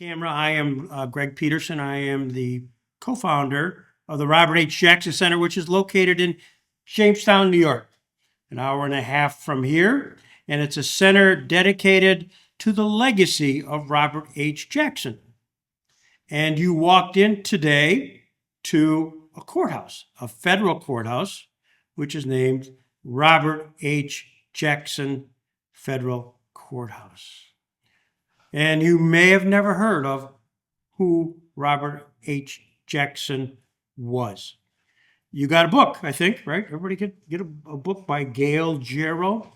camera. I am Greg Peterson. I am the co-founder of the Robert H. Jackson Center, which is located in Jamestown, New York, an hour and a half from here. And it's a center dedicated to the legacy of Robert H. Jackson. And you walked in today to a courthouse, a federal courthouse, which is named Robert H. Jackson Federal Courthouse. And you may have never heard of who Robert H. Jackson was. You got a book, I think, right? Everybody get a book by Gail Jarrow.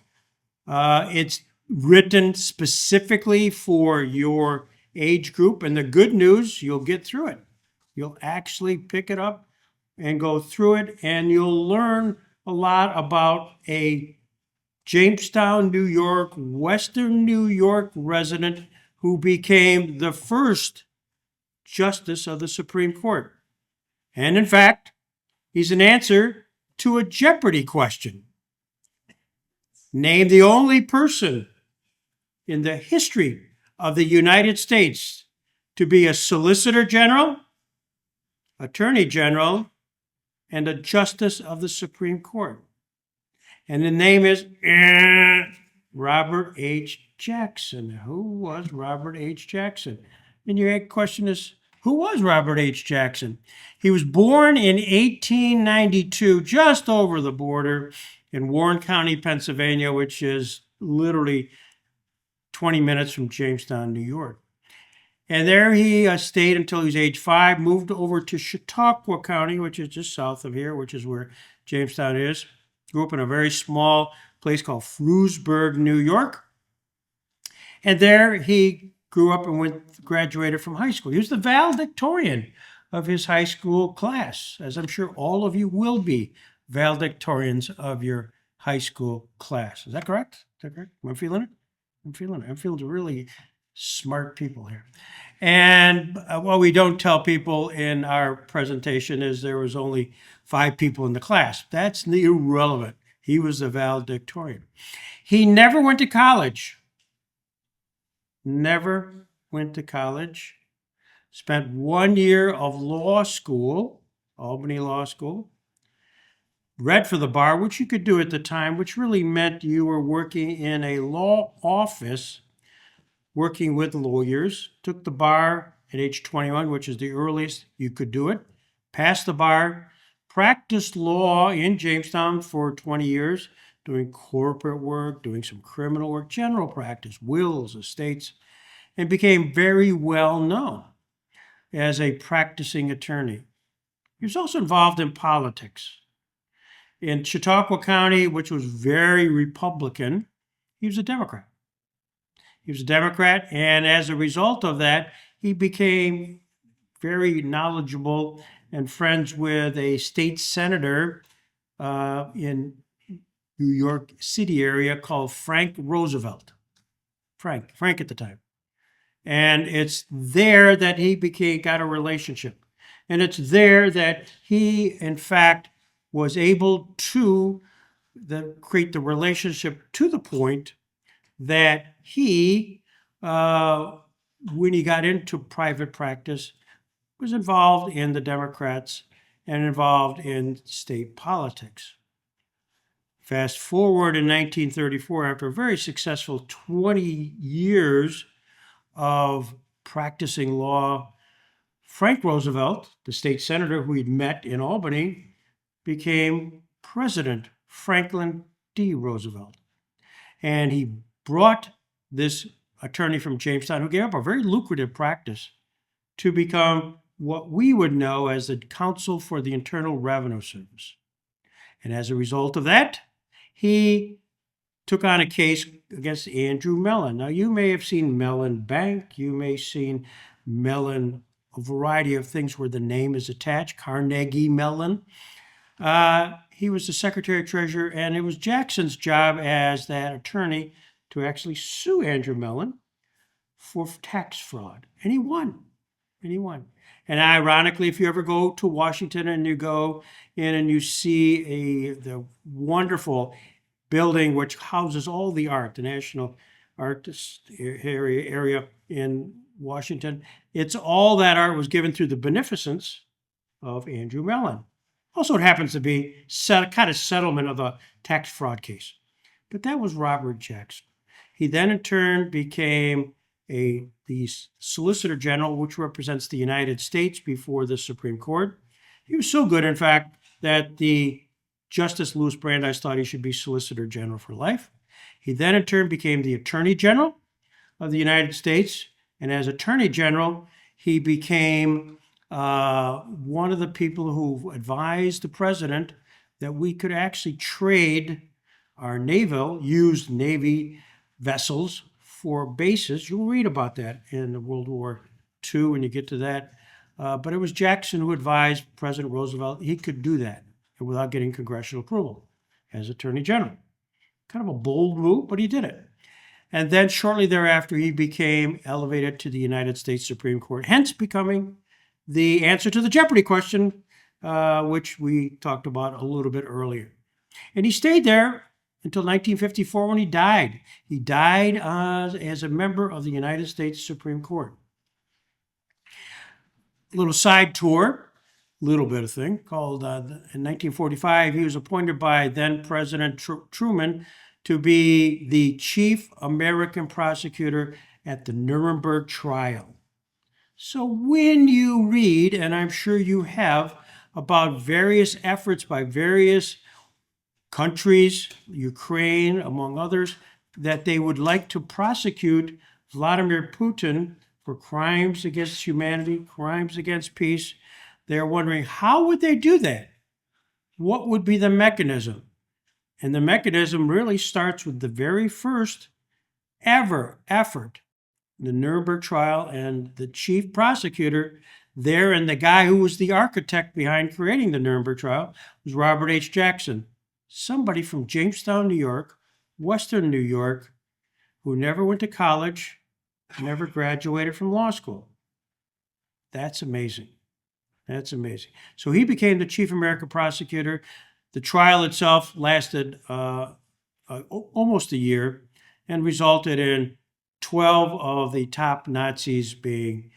It's written specifically for your age group. And the good news, you'll get through it. You'll actually pick it up and go through it, and you'll learn a lot about a Jamestown, New York, Western New York resident who became the first Justice of the Supreme Court. And in fact, he's an answer to a Jeopardy question. Name the only person in the history of the United States to be a Solicitor General, Attorney General, and a Justice of the Supreme Court. And the name is Robert H. Jackson. Who was Robert H. Jackson? And your question is, who was Robert H. Jackson? He was born in 1892, just over the border in Warren County, Pennsylvania, which is literally 20 minutes from Jamestown, New York. And there he stayed until he was age 5, moved over to Chautauqua County, which is just south of here, which is where Jamestown is. Grew up in a very small place called Frewsburg, New York. And there he grew up and graduated from high school. He was the valedictorian of his high school class, as I'm sure all of you will be valedictorians of your high school class. Is that correct? Is that correct? Am I feeling it? I'm feeling it. I'm feeling really smart people here. And what we don't tell people in our presentation is there was only 5 people in the class. That's irrelevant. He was the valedictorian. He never went to college. Never went to college. Spent 1 year of law school, Albany Law School. Read for the bar, which you could do at the time, which really meant you were working in a law office, working with lawyers. Took the bar at age 21, which is the earliest you could do it. Passed the bar. Practiced law in Jamestown for 20 years, doing corporate work, doing some criminal work, general practice, wills, estates, and became very well known as a practicing attorney. He was also involved in politics. In Chautauqua County, which was very Republican, he was a Democrat. He was a Democrat, and as a result of that, he became very knowledgeable and friends with a state senator in New York City area called Frank Roosevelt. Frank at the time. And it's there that he got a relationship. And it's there that he, in fact, was able to create the relationship to the point that he, when he got into private practice, was involved in the Democrats and involved in state politics. Fast forward in 1934, after a very successful 20 years of practicing law, Frank Roosevelt, the state senator who he'd met in Albany, became President Franklin D. Roosevelt. And he brought this attorney from Jamestown, who gave up a very lucrative practice, to become what we would know as the Counsel for the Internal Revenue Service. And as a result of that, he took on a case against Andrew Mellon. Now, you may have seen Mellon Bank. You may have seen Mellon, a variety of things where the name is attached, Carnegie Mellon. He was the Secretary of Treasurer, and it was Jackson's job as that attorney to actually sue Andrew Mellon for tax fraud. And he won. And ironically, if you ever go to Washington and you go in and you see the wonderful building which houses all the art, the National Artist area in Washington. It's all that art was given through the beneficence of Andrew Mellon. Also, it happens to be kind of settlement of a tax fraud case. But that was Robert Jackson. He then in turn became the Solicitor General, which represents the United States before the Supreme Court. He was so good, in fact, that the Justice Louis Brandeis thought he should be Solicitor General for life. He then in turn became the Attorney General of the United States. And as Attorney General, he became one of the people who advised the president that we could actually trade our used Navy vessels for bases. You'll read about that in World War II when you get to that. But it was Jackson who advised President Roosevelt he could do that without getting congressional approval as Attorney General. Kind of a bold move, but he did it. And then shortly thereafter, he became elevated to the United States Supreme Court, hence becoming the answer to the Jeopardy question, which we talked about a little bit earlier. And he stayed there until 1954 when he died. He died as a member of the United States Supreme Court. A little side tour, little bit of thing, called in 1945, he was appointed by then President Truman to be the chief American prosecutor at the Nuremberg trial. So when you read, and I'm sure you have, about various efforts by various countries, Ukraine among others, that they would like to prosecute Vladimir Putin for crimes against humanity, crimes against peace, they're wondering, how would they do that? What would be the mechanism? And the mechanism really starts with the very first ever effort, the Nuremberg trial, and the chief prosecutor there, and the guy who was the architect behind creating the Nuremberg trial, was Robert H. Jackson, somebody from Jamestown, New York, Western New York, who never went to college, never graduated from law school. That's amazing. That's amazing. So he became the chief American prosecutor. The trial itself lasted almost a year and resulted in 12 of the top Nazis being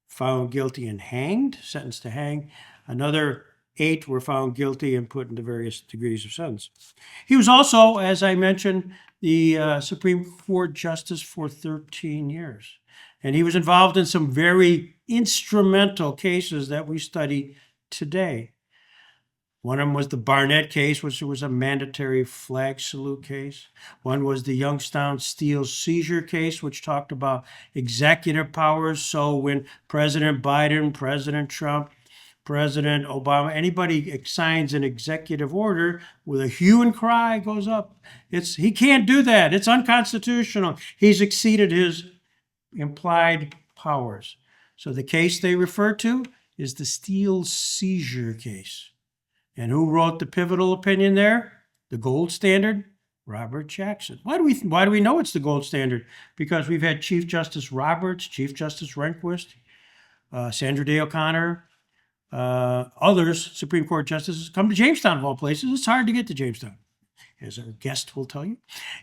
found guilty and hanged, sentenced to hang. Another 8 were found guilty and put into various degrees of sentence. He was also, as I mentioned, the Supreme Court Justice for 13 years. And he was involved in some very instrumental cases that we study today. One of them was the Barnett case, which was a mandatory flag salute case. One was the Youngstown Steel seizure case, which talked about executive powers. So when President Biden, President Trump, President Obama, anybody signs an executive order with a hue and cry goes up. He can't do that. It's unconstitutional. He's exceeded his implied powers. So the case they refer to is the Steel seizure case. And who wrote the pivotal opinion there? The gold standard? Robert Jackson. Why do we know it's the gold standard? Because we've had Chief Justice Roberts, Chief Justice Rehnquist, Sandra Day O'Connor, others, Supreme Court justices, come to Jamestown of all places. It's hard to get to Jamestown, as our guest will tell you.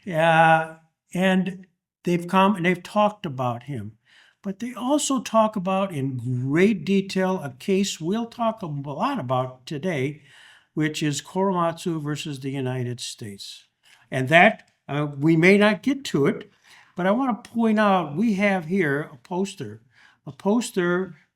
And they've come and they've talked about him. But they also talk about in great detail a case we'll talk a lot about today, which is Korematsu versus the United States. And that, we may not get to it, but I want to point out we have here a poster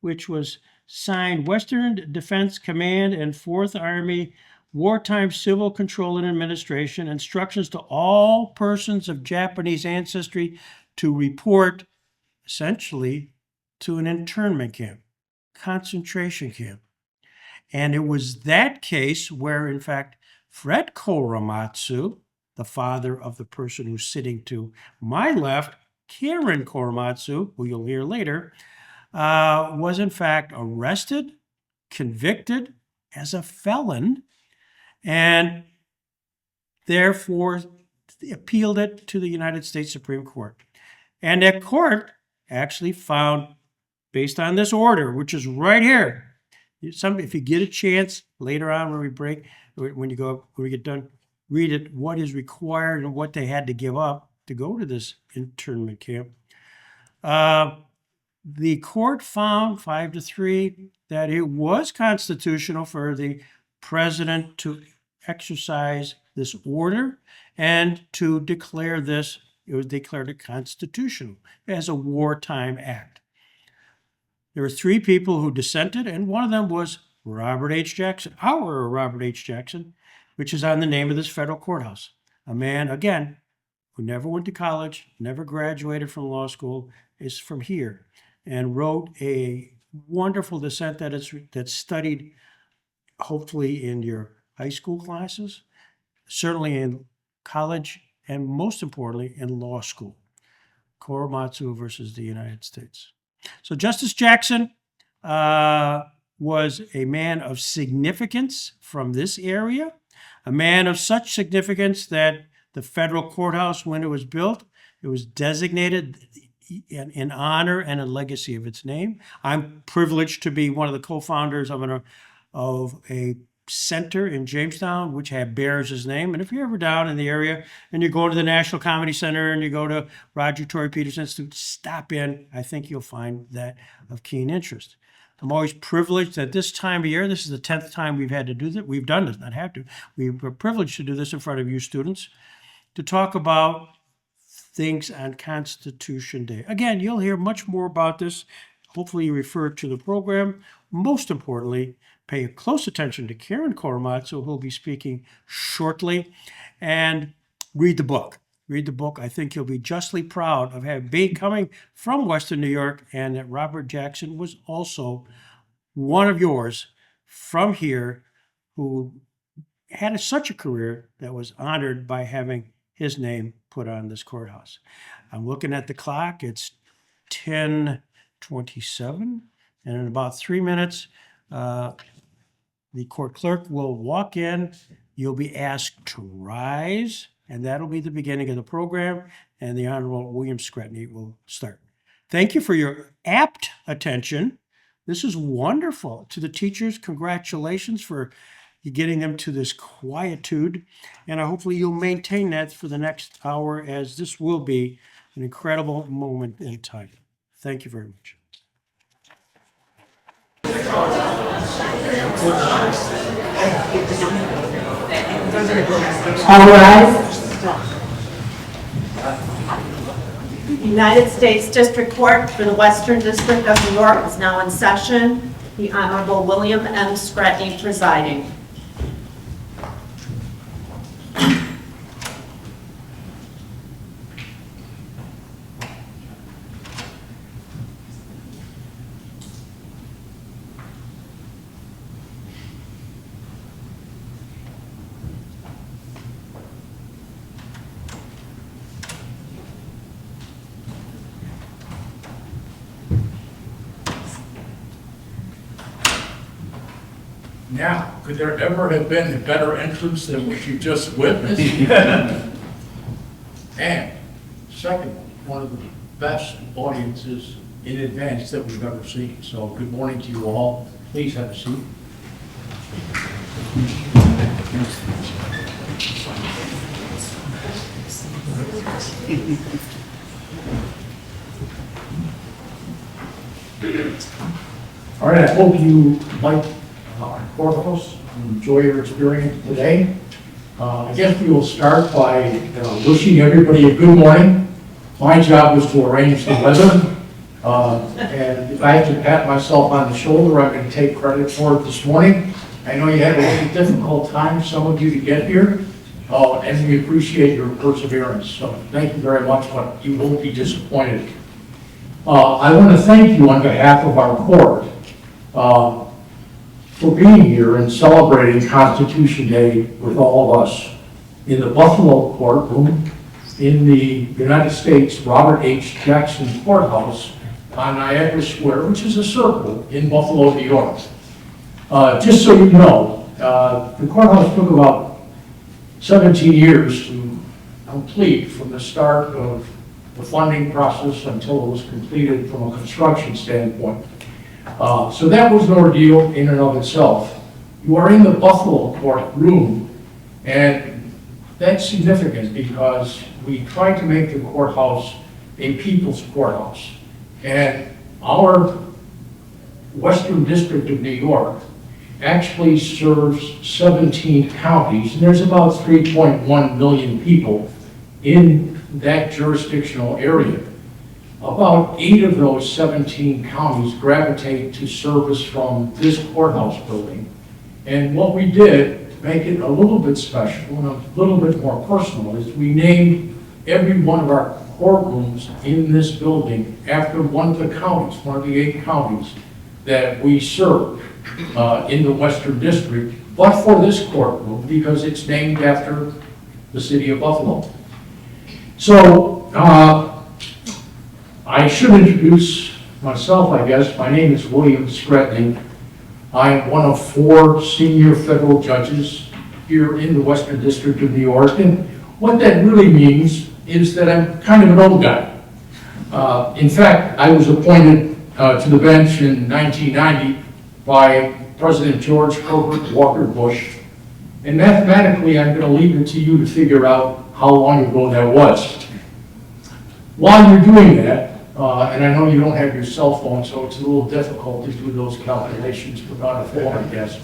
which was signed Western Defense Command and 4th Army Wartime Civil Control and Administration, instructions to all persons of Japanese ancestry to report essentially to an internment camp, concentration camp. And it was that case where, in fact, Fred Korematsu, the father of the person who's sitting to my left, Karen Korematsu, who you'll hear later, was in fact arrested, convicted as a felon, and therefore appealed it to the United States Supreme Court. And that court actually found, based on this order, which is right here, if you get a chance later on when we break, when we get done, read it, what is required and what they had to give up to go to this internment camp. The court found 5-3 that it was constitutional for the president to exercise this order and to declare this, it was declared it constitutional as a wartime act. There were 3 people who dissented, and one of them was Robert H. Jackson, our Robert H. Jackson, which is on the name of this federal courthouse. A man, again, who never went to college, never graduated from law school, is from here, and wrote a wonderful dissent that's studied hopefully in your high school classes, certainly in college, and most importantly in law school. Korematsu versus the United States. So Justice Jackson was a man of significance from this area, a man of such significance that the federal courthouse, when it was built, it was designated in honor and a legacy of its name. I'm privileged to be one of the co-founders of a center in Jamestown, which bears his name. And if you're ever down in the area and you go to the National Comedy Center and you go to Roger Tory Peters Institute, stop in. I think you'll find that of keen interest. I'm always privileged at this time of year. This is the 10th time we've had to do that. We've done this, not have to. We were privileged to do this in front of you students to talk about things on Constitution Day. Again, you'll hear much more about this. Hopefully you refer to the program. Most importantly, pay close attention to Karen Korematsu, who'll be speaking shortly, and read the book. Read the book. I think you'll be justly proud of being coming from Western New York, and that Robert Jackson was also one of yours from here who had such a career that was honored by having his name put on this courthouse. I'm looking at the clock. It's 10:27, and in about 3 minutes, the court clerk will walk in. You'll be asked to rise, and that'll be the beginning of the program, and the Honorable William Scretany will start. Thank you for your apt attention. This is wonderful. To the teachers, congratulations for getting them to this quietude, and hopefully you'll maintain that for the next hour, as this will be an incredible moment in time. Thank you very much. All rise. United States District Court for the Western District of New York is now in session. The Honorable William M. Scretany presiding. Now, could there ever have been a better entrance than what you just witnessed? And second, one of the best audiences in advance that we've ever seen. So good morning to you all. Please have a seat. All right, I hope you like Courthouse, enjoy your experience today. I guess we will start by wishing everybody a good morning. My job was to arrange the weather, and if I have to pat myself on the shoulder, I'm going to take credit for it this morning. I know you had a really difficult time, some of you, to get here, and we appreciate your perseverance. So thank you very much, but you won't be disappointed. I want to thank you on behalf of our court for being here and celebrating Constitution Day with all of us in the Buffalo courtroom in the United States Robert H. Jackson Courthouse on Niagara Square, which is a circle in Buffalo, New York. Just so you know, the courthouse took about 17 years to complete from the start of the funding process until it was completed from a construction standpoint. So that was an ordeal in and of itself. You are in the Buffalo courtroom, and that's significant because we tried to make the courthouse a people's courthouse. And our Western District of New York actually serves 17 counties, and there's about 3.1 million people in that jurisdictional area. About 8 of those 17 counties gravitate to service from this courthouse building. And what we did to make it a little bit special and a little bit more personal is we named every one of our courtrooms in this building after one of the counties, one of the 8 counties that we serve in the Western District, but for this courtroom because it's named after the city of Buffalo. So I should introduce myself, I guess. My name is William Scretany. I'm one of 4 senior federal judges here in the Western District of New York. And what that really means is that I'm kind of an old guy. In fact, I was appointed to the bench in 1990 by President George Herbert Walker Bush. And mathematically, I'm going to leave it to you to figure out how long ago that was. While you're doing that, and I know you don't have your cell phone, so it's a little difficult to do those calculations without a phone, I guess.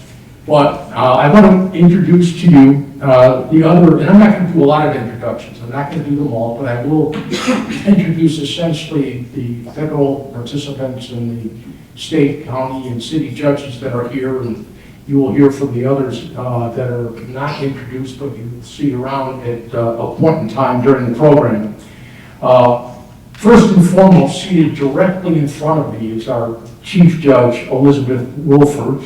But I want to introduce to you the other, and I'm not going to do a lot of introductions. I'm not going to do them all, but I will introduce essentially the federal participants and the state, county, and city judges that are here, and you will hear from the others that are not introduced, but you will see around at a point in time during the program. First and foremost, seated directly in front of me is our Chief Judge, Elizabeth Wilford.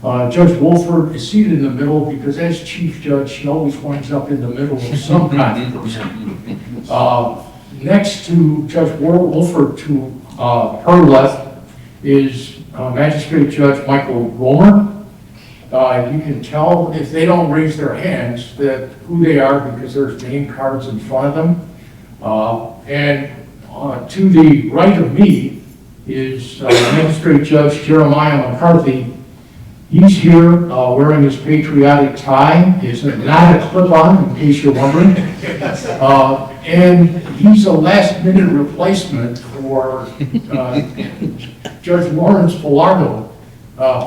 Judge Wilford is seated in the middle because as Chief Judge, she always winds up in the middle of some controversy. Next to Judge Wilford, to her left, is Magistrate Judge Michael Romer. You can tell if they don't raise their hands that who they are because there's name cards in front of them. To the right of me is Magistrate Judge Jeremiah McCarthy. He's here wearing his patriotic tie. It's not a clip-on, in case you're wondering. And he's a last-minute replacement for Judge Lawrence Pillardo,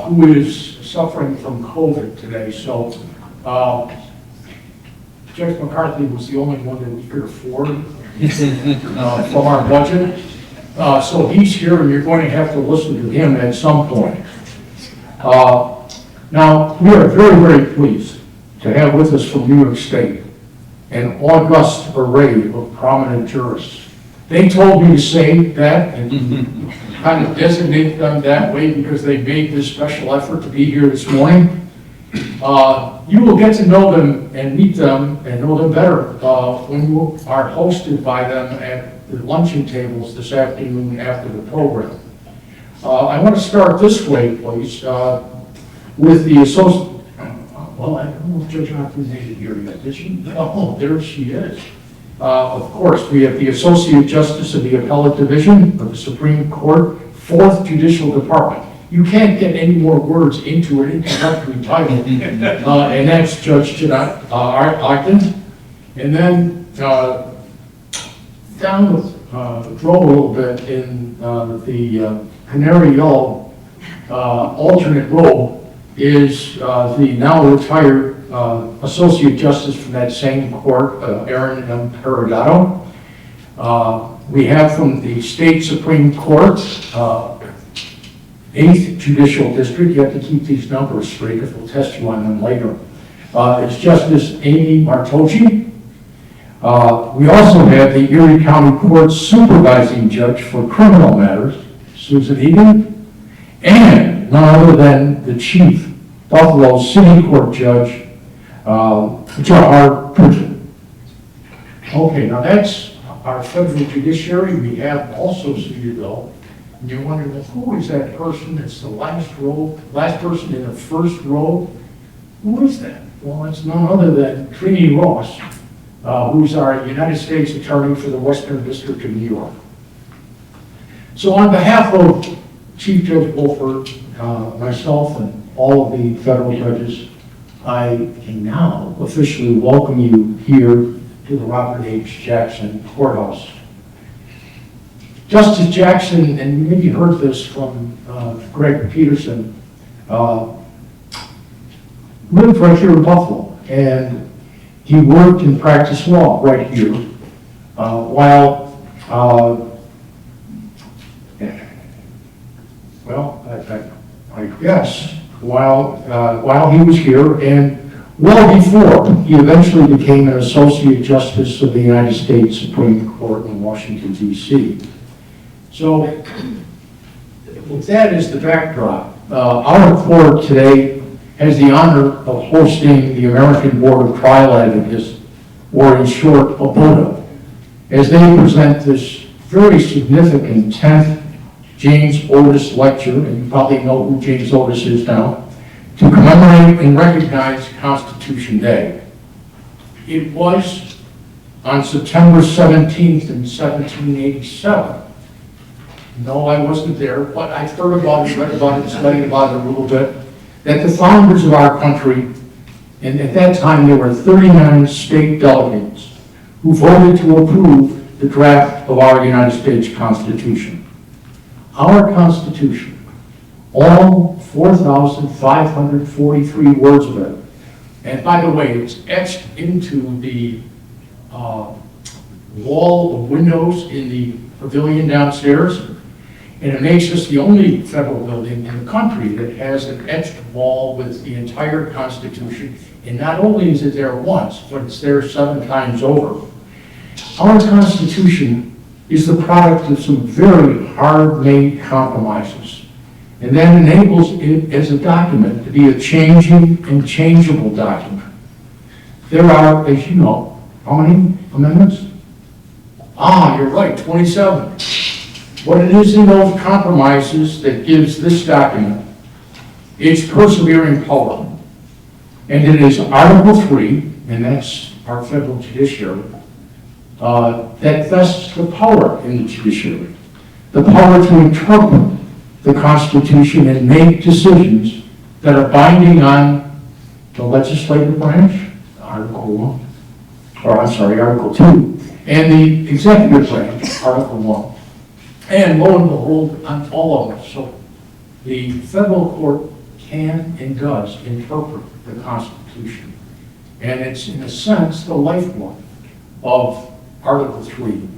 who is suffering from COVID today. So Judge McCarthy was the only one that we could afford from our budget. So he's here, and you're going to have to listen to him at some point. Now, we are very, very pleased to have with us from New York State an august array of prominent jurists. They told me to say that and kind of designate them that way because they made this special effort to be here this morning. You will get to know them and meet them and know them better when you are hosted by them at the luncheon tables this afternoon after the program. I want to start this way, please, with the associate. Well, I don't know if Judge Hoffman made it here yet, did she? Oh, there she is. Of course, we have the Associate Justice of the Appellate Division of the Supreme Court, 4th Judicial Department. You can't get any more words into an introductory title, and that's Judge Jeanette Ogden. And then down the row a little bit in the canary yellow alternate row is the now retired Associate Justice from that same court, Aaron M. Perodato. We have from the State Supreme Court, 8th Judicial District. You have to keep these numbers straight because we'll test you on them later. It's Justice Amy Martocci. We also have the Erie County Court Supervising Judge for Criminal Matters, Susan Egan, and none other than the Chief Buffalo City Court Judge, J.R. Pridgen. Okay, now that's our federal judiciary. We have also seated though, and you're wondering, well, who is that person? It's the last person in the first row. Who is that? Well, it's none other than Trini Ross, who's our United States Attorney for the Western District of New York. So on behalf of Chief Judge Wolford, myself, and all of the federal judges, I can now officially welcome you here to the Robert H. Jackson Courthouse. Justice Jackson, and you maybe heard this from Greg Peterson, lived right here in Buffalo, and he worked and practiced law right here, while, I guess, while he was here, and well before he eventually became an Associate Justice of the United States Supreme Court in Washington, D.C. So, with that as the backdrop, our court today has the honor of hosting the American Board of Trial Advocates, or in short, ABOTA, as they present this very significant 10th James Otis Lecture, and you probably know who James Otis is now, to commemorate and recognize Constitution Day. It was on September 17th in 1787. No, I wasn't there, but I've heard about it, read about it, studied about it a little bit, that the founders of our country, and at that time there were 39 state delegates who voted to approve the draft of our United States Constitution. Our Constitution, all 4,543 words of it, and by the way, it's etched into the wall of windows in the pavilion downstairs, and it makes us the only federal building in the country that has an etched wall with the entire Constitution, and not only is it there once, but it's there 7 times over. Our Constitution is the product of some very hard-made compromises, and that enables it as a document to be a changing and changeable document. There are, as you know, how many amendments? You're right, 27. What it is in those compromises that gives this document its persevering power. And it is Article 3, and that's our federal judiciary, that vests the power in the judiciary, the power to interpret the Constitution and make decisions that are binding on the legislative branch, Article 2, and the executive branch, Article 1. And lo and behold, on all of us. So the federal court can and does interpret the Constitution. And it's, in a sense, the lifeblood of Article 3.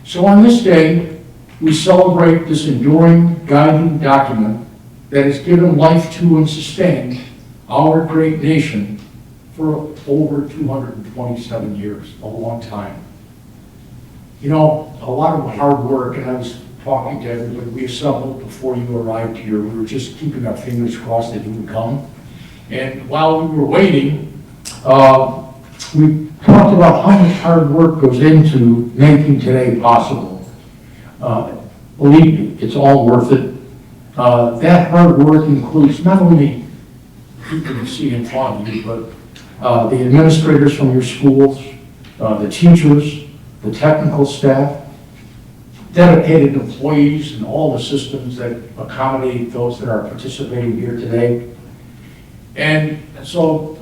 So on this day, we celebrate this enduring, guiding document that has given life to and sustained our great nation for over 227 years, a long time. You know, a lot of hard work, and I was talking to everybody, we assembled before you arrived here. We were just keeping our fingers crossed that you would come. And while we were waiting, we talked about how much hard work goes into making today possible. Believe me, it's all worth it. That hard work includes not only people you see in front of you, but the administrators from your schools, the teachers, the technical staff, dedicated employees, and all the systems that accommodate those that are participating here today. And so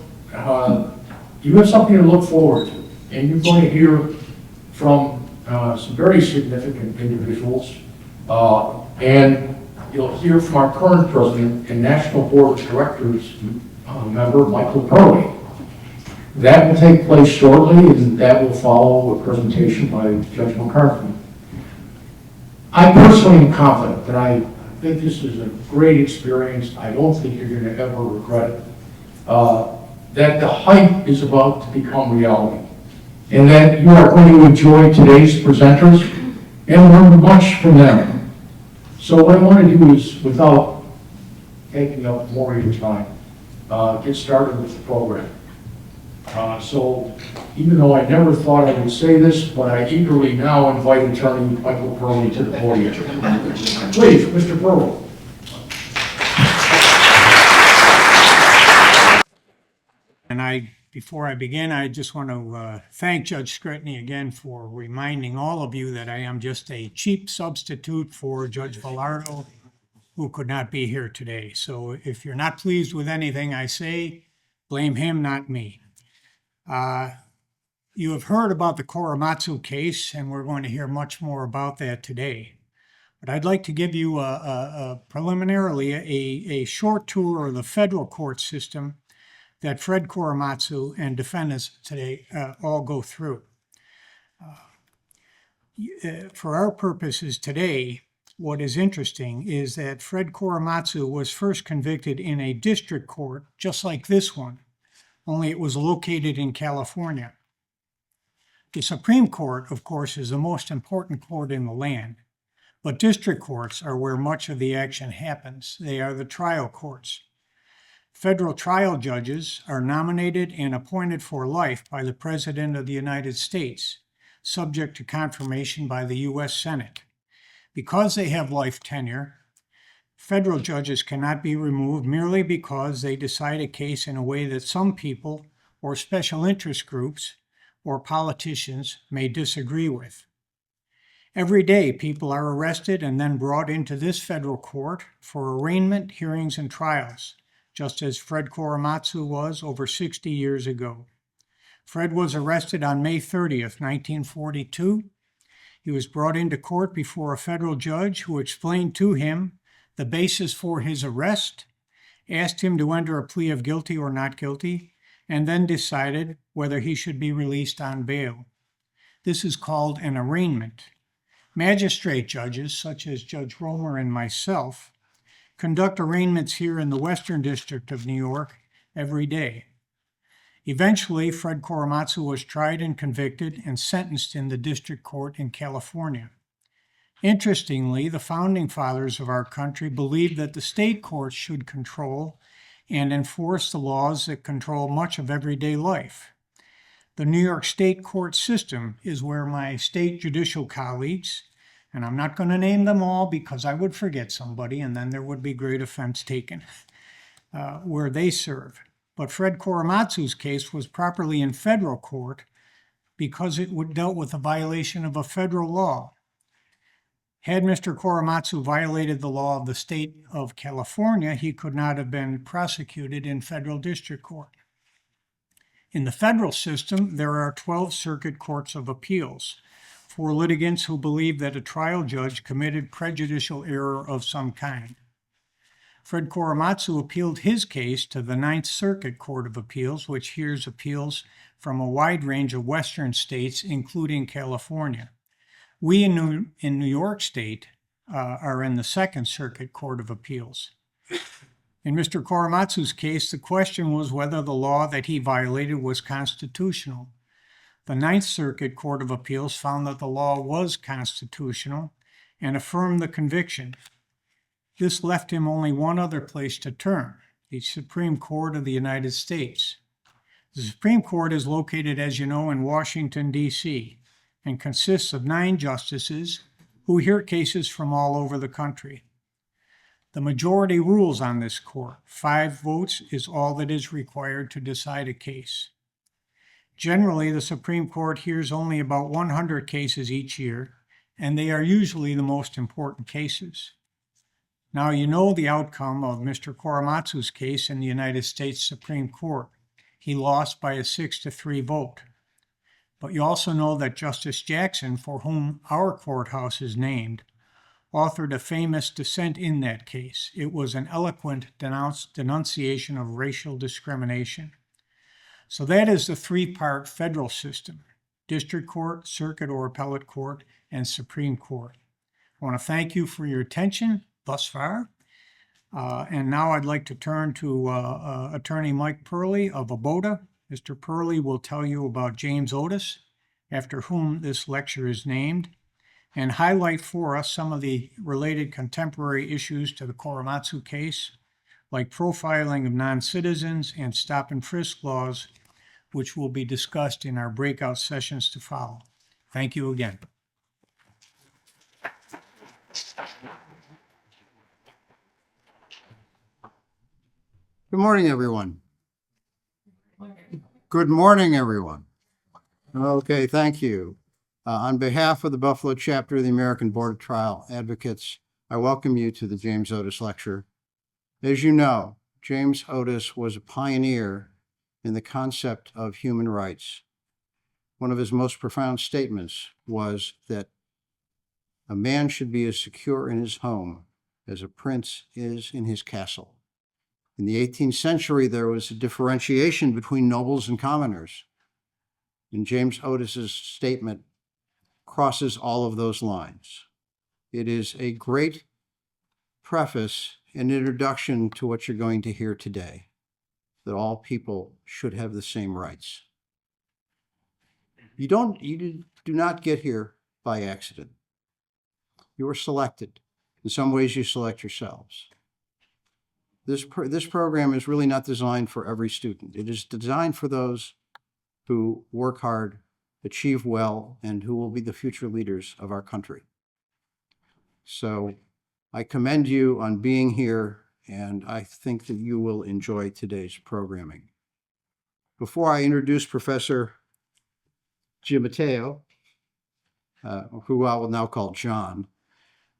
you have something to look forward to, and you're going to hear from some very significant individuals, and you'll hear from our current president and National Board of Directors member, Michael Perley. That will take place shortly, and that will follow a presentation by Judge McCarthy. I personally am confident that I think this is a great experience. I don't think you're going to ever regret it. That the hype is about to become reality, and that you are going to enjoy today's presenters and learn much from them. So what I want to do is, without taking up more of your time, get started with the program. So even though I never thought I would say this, but I eagerly now invite Attorney Michael Perley to the podium. Please, Mr. Perley. And before I begin, I just want to thank Judge Scrutiny again for reminding all of you that I am just a cheap substitute for Judge Villardo, who could not be here today. So if you're not pleased with anything I say, blame him, not me. You have heard about the Korematsu case, and we're going to hear much more about that today. But I'd like to give you preliminarily a short tour of the federal court system that Fred Korematsu and defendants today all go through. For our purposes today, what is interesting is that Fred Korematsu was first convicted in a district court just like this one, only it was located in California. The Supreme Court, of course, is the most important court in the land, but district courts are where much of the action happens. They are the trial courts. Federal trial judges are nominated and appointed for life by the President of the United States, subject to confirmation by the U.S. Senate. Because they have life tenure, federal judges cannot be removed merely because they decide a case in a way that some people or special interest groups or politicians may disagree with. Every day, people are arrested and then brought into this federal court for arraignment, hearings, and trials, just as Fred Korematsu was over 60 years ago. Fred was arrested on May 30th, 1942. He was brought into court before a federal judge who explained to him the basis for his arrest, asked him to enter a plea of guilty or not guilty, and then decided whether he should be released on bail. This is called an arraignment. Magistrate judges, such as Judge Romer and myself, conduct arraignments here in the Western District of New York every day. Eventually, Fred Korematsu was tried and convicted and sentenced in the district court in California. Interestingly, the founding fathers of our country believed that the state courts should control and enforce the laws that control much of everyday life. The New York State court system is where my state judicial colleagues, and I'm not going to name them all because I would forget somebody and then there would be great offense taken, where they serve. But Fred Korematsu's case was properly in federal court because it dealt with a violation of a federal law. Had Mr. Korematsu violated the law of the state of California, he could not have been prosecuted in federal district court. In the federal system, there are 12 circuit courts of appeals for litigants who believe that a trial judge committed prejudicial error of some kind. Fred Korematsu appealed his case to the Ninth Circuit Court of Appeals, which hears appeals from a wide range of Western states, including California. We in New York State are in the Second Circuit Court of Appeals. In Mr. Korematsu's case, the question was whether the law that he violated was constitutional. The Ninth Circuit Court of Appeals found that the law was constitutional and affirmed the conviction. This left him only one other place to turn, the Supreme Court of the United States. The Supreme Court is located, as you know, in Washington, D.C., and consists of 9 justices who hear cases from all over the country. The majority rules on this court. 5 votes is all that is required to decide a case. Generally, the Supreme Court hears only about 100 cases each year, and they are usually the most important cases. Now you know the outcome of Mr. Korematsu's case in the United States Supreme Court. He lost by a 6-3 vote. But you also know that Justice Jackson, for whom our courthouse is named, authored a famous dissent in that case. It was an eloquent denunciation of racial discrimination. So that is the 3-part federal system: district court, circuit or appellate court, and Supreme Court. I want to thank you for your attention thus far. And now I'd like to turn to Attorney Mike Purley of Abota. Mr. Purley will tell you about James Otis, after whom this lecture is named, and highlight for us some of the related contemporary issues to the Korematsu case, like profiling of non-citizens and stop and frisk laws, which will be discussed in our breakout sessions to follow. Thank you again. Good morning, everyone. Good morning, everyone. Okay, thank you. On behalf of the Buffalo chapter of the American Board of Trial Advocates, I welcome you to the James Otis Lecture. As you know, James Otis was a pioneer in the concept of human rights. One of his most profound statements was that A man should be as secure in his home as a prince is in his castle. In the 18th century, there was a differentiation between nobles and commoners. And James Otis's statement crosses all of those lines. It is a great preface and introduction to what you're going to hear today, that all people should have the same rights. You do not get here by accident. You are selected. In some ways, you select yourselves. This program is really not designed for every student. It is designed for those who work hard, achieve well, and who will be the future leaders of our country. So I commend you on being here, and I think that you will enjoy today's programming. Before I introduce Professor Giammatteo, who I will now call John,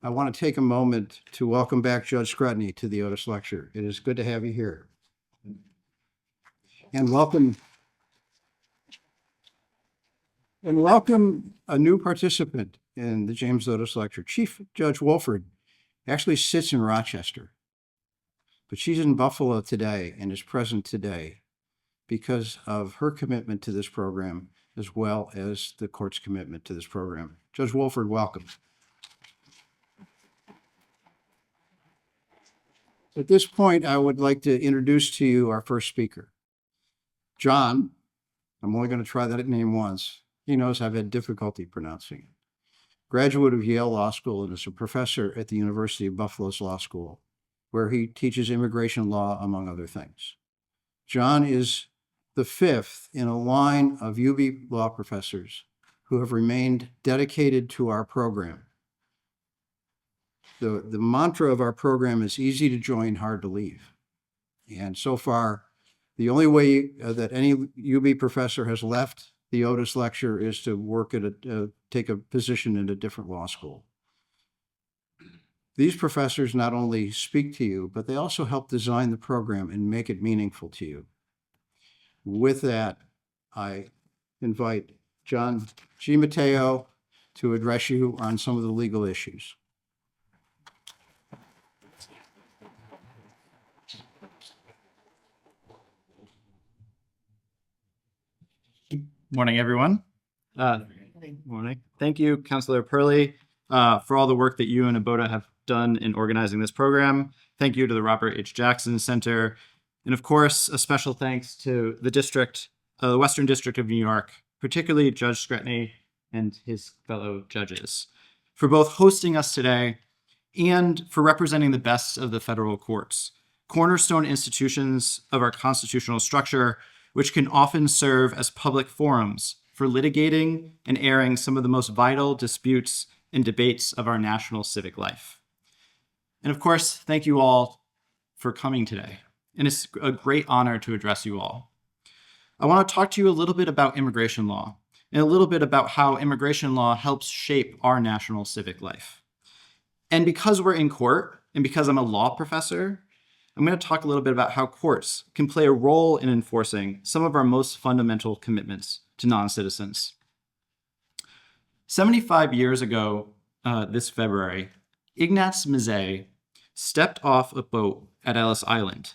I want to take a moment to welcome back Judge Scrutiny to the Otis Lecture. It is good to have you here. And welcome a new participant in the James Otis Lecture. Chief Judge Wolford actually sits in Rochester, but she's in Buffalo today and is present today because of her commitment to this program, as well as the court's commitment to this program. Judge Wolford, welcome. At this point, I would like to introduce to you our first speaker. John, I'm only going to try that name once. He knows I've had difficulty pronouncing it. Graduate of Yale Law School and is a professor at the University of Buffalo's Law School, where he teaches immigration law, among other things. John is the fifth in a line of UB law professors who have remained dedicated to our program. The mantra of our program is easy to join, hard to leave. And so far, the only way that any UB professor has left the Otis Lecture is to work at take a position in a different law school. These professors not only speak to you, but they also help design the program and make it meaningful to you. With that, I invite John Giammatteo to address you on some of the legal issues. Morning, everyone. Morning. Thank you, Councilor Purley, for all the work that you and Abota have done in organizing this program. Thank you to the Robert H. Jackson Center. And of course, a special thanks to the Western District of New York, particularly Judge Scrutiny and his fellow judges, for both hosting us today and for representing the best of the federal courts, cornerstone institutions of our constitutional structure, which can often serve as public forums for litigating and airing some of the most vital disputes and debates of our national civic life. And of course, thank you all for coming today. And it's a great honor to address you all. I want to talk to you a little bit about immigration law and a little bit about how immigration law helps shape our national civic life. And because we're in court and because I'm a law professor, I'm going to talk a little bit about how courts can play a role in enforcing some of our most fundamental commitments to non-citizens. 75 years ago, this February, Ignaz Mizet stepped off a boat at Ellis Island.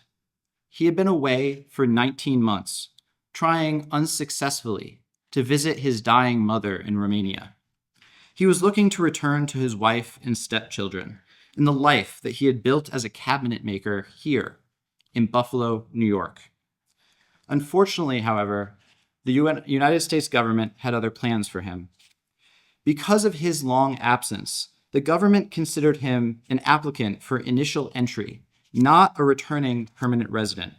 He had been away for 19 months, trying unsuccessfully to visit his dying mother in Romania. He was looking to return to his wife and stepchildren in the life that he had built as a cabinet maker here in Buffalo, New York. Unfortunately, however, the United States government had other plans for him. Because of his long absence, the government considered him an applicant for initial entry, not a returning permanent resident.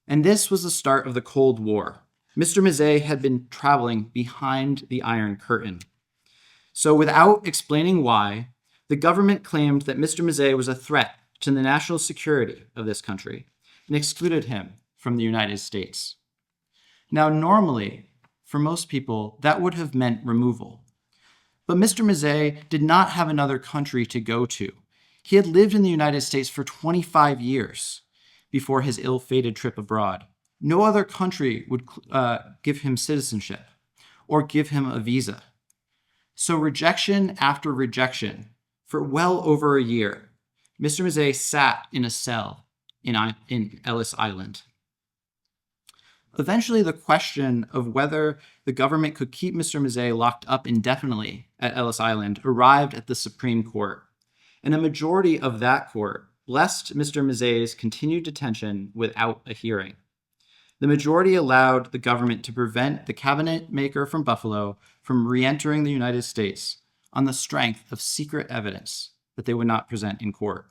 And this was the start of the Cold War. Mr. Mizet had been traveling behind the Iron Curtain. So without explaining why, the government claimed that Mr. Mizet was a threat to the national security of this country and excluded him from the United States. Now, normally, for most people, that would have meant removal. But Mr. Mizet did not have another country to go to. He had lived in the United States for 25 years before his ill-fated trip abroad. No other country would give him citizenship or give him a visa. So rejection after rejection, for well over a year, Mr. Mazzei sat in a cell in Ellis Island. Eventually, the question of whether the government could keep Mr. Mazzei locked up indefinitely at Ellis Island arrived at the Supreme Court, and a majority of that court blessed Mr. Mazzei's continued detention without a hearing. The majority allowed the government to prevent the cabinet maker from Buffalo from re-entering the United States on the strength of secret evidence that they would not present in court.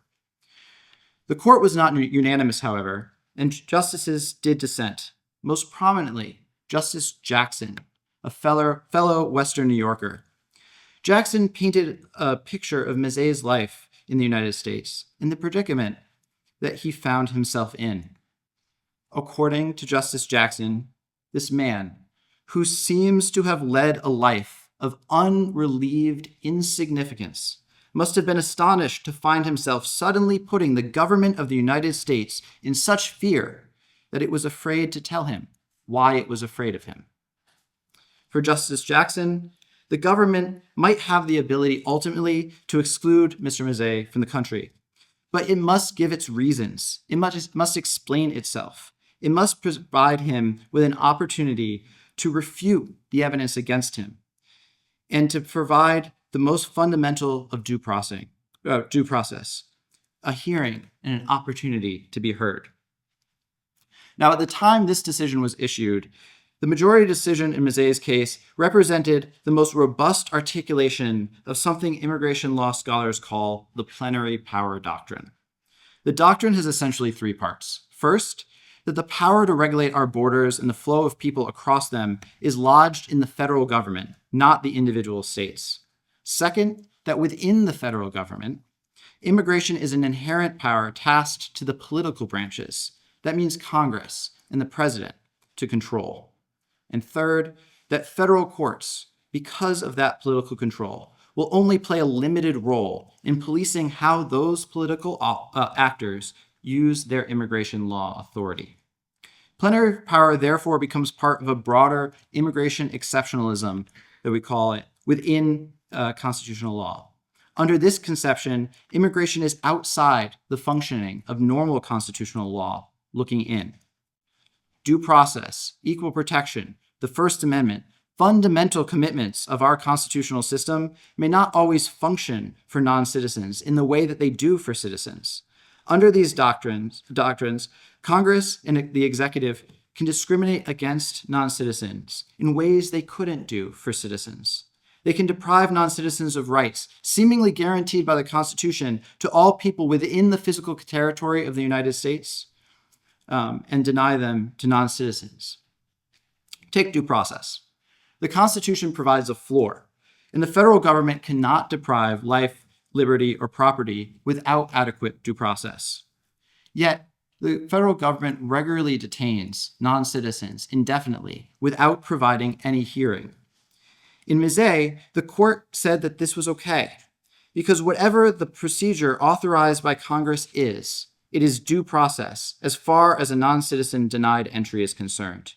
The court was not unanimous, however, and justices did dissent. Most prominently, Justice Jackson, a fellow Western New Yorker. Jackson painted a picture of Mazzei's life in the United States and the predicament that he found himself in. According to Justice Jackson, this man, who seems to have led a life of unrelieved insignificance, must have been astonished to find himself suddenly putting the government of the United States in such fear that it was afraid to tell him why it was afraid of him. For Justice Jackson, the government might have the ability ultimately to exclude Mr. Mazzei from the country, but it must give its reasons. It must explain itself. It must provide him with an opportunity to refute the evidence against him and to provide the most fundamental of due process, a hearing and an opportunity to be heard. Now, at the time this decision was issued, the majority decision in Mazzei's case represented the most robust articulation of something immigration law scholars call the plenary power doctrine. The doctrine has essentially three parts. First, that the power to regulate our borders and the flow of people across them is lodged in the federal government, not the individual states. Second, that within the federal government, immigration is an inherent power tasked to the political branches. That means Congress and the president to control. And third, that federal courts, because of that political control, will only play a limited role in policing how those political actors use their immigration law authority. Plenary power therefore becomes part of a broader immigration exceptionalism that we call it within constitutional law. Under this conception, immigration is outside the functioning of normal constitutional law, looking in. Due process, equal protection, the First Amendment, fundamental commitments of our constitutional system may not always function for non-citizens in the way that they do for citizens. Under these doctrines, Congress and the executive can discriminate against non-citizens in ways they couldn't do for citizens. They can deprive non-citizens of rights seemingly guaranteed by the Constitution to all people within the physical territory of the United States, and deny them to non-citizens. Take due process. The Constitution provides a floor, and the federal government cannot deprive life, liberty, or property without adequate due process. Yet, the federal government regularly detains non-citizens indefinitely without providing any hearing. In Mazzei, the court said that this was okay, because whatever the procedure authorized by Congress is, it is due process as far as a non-citizen denied entry is concerned.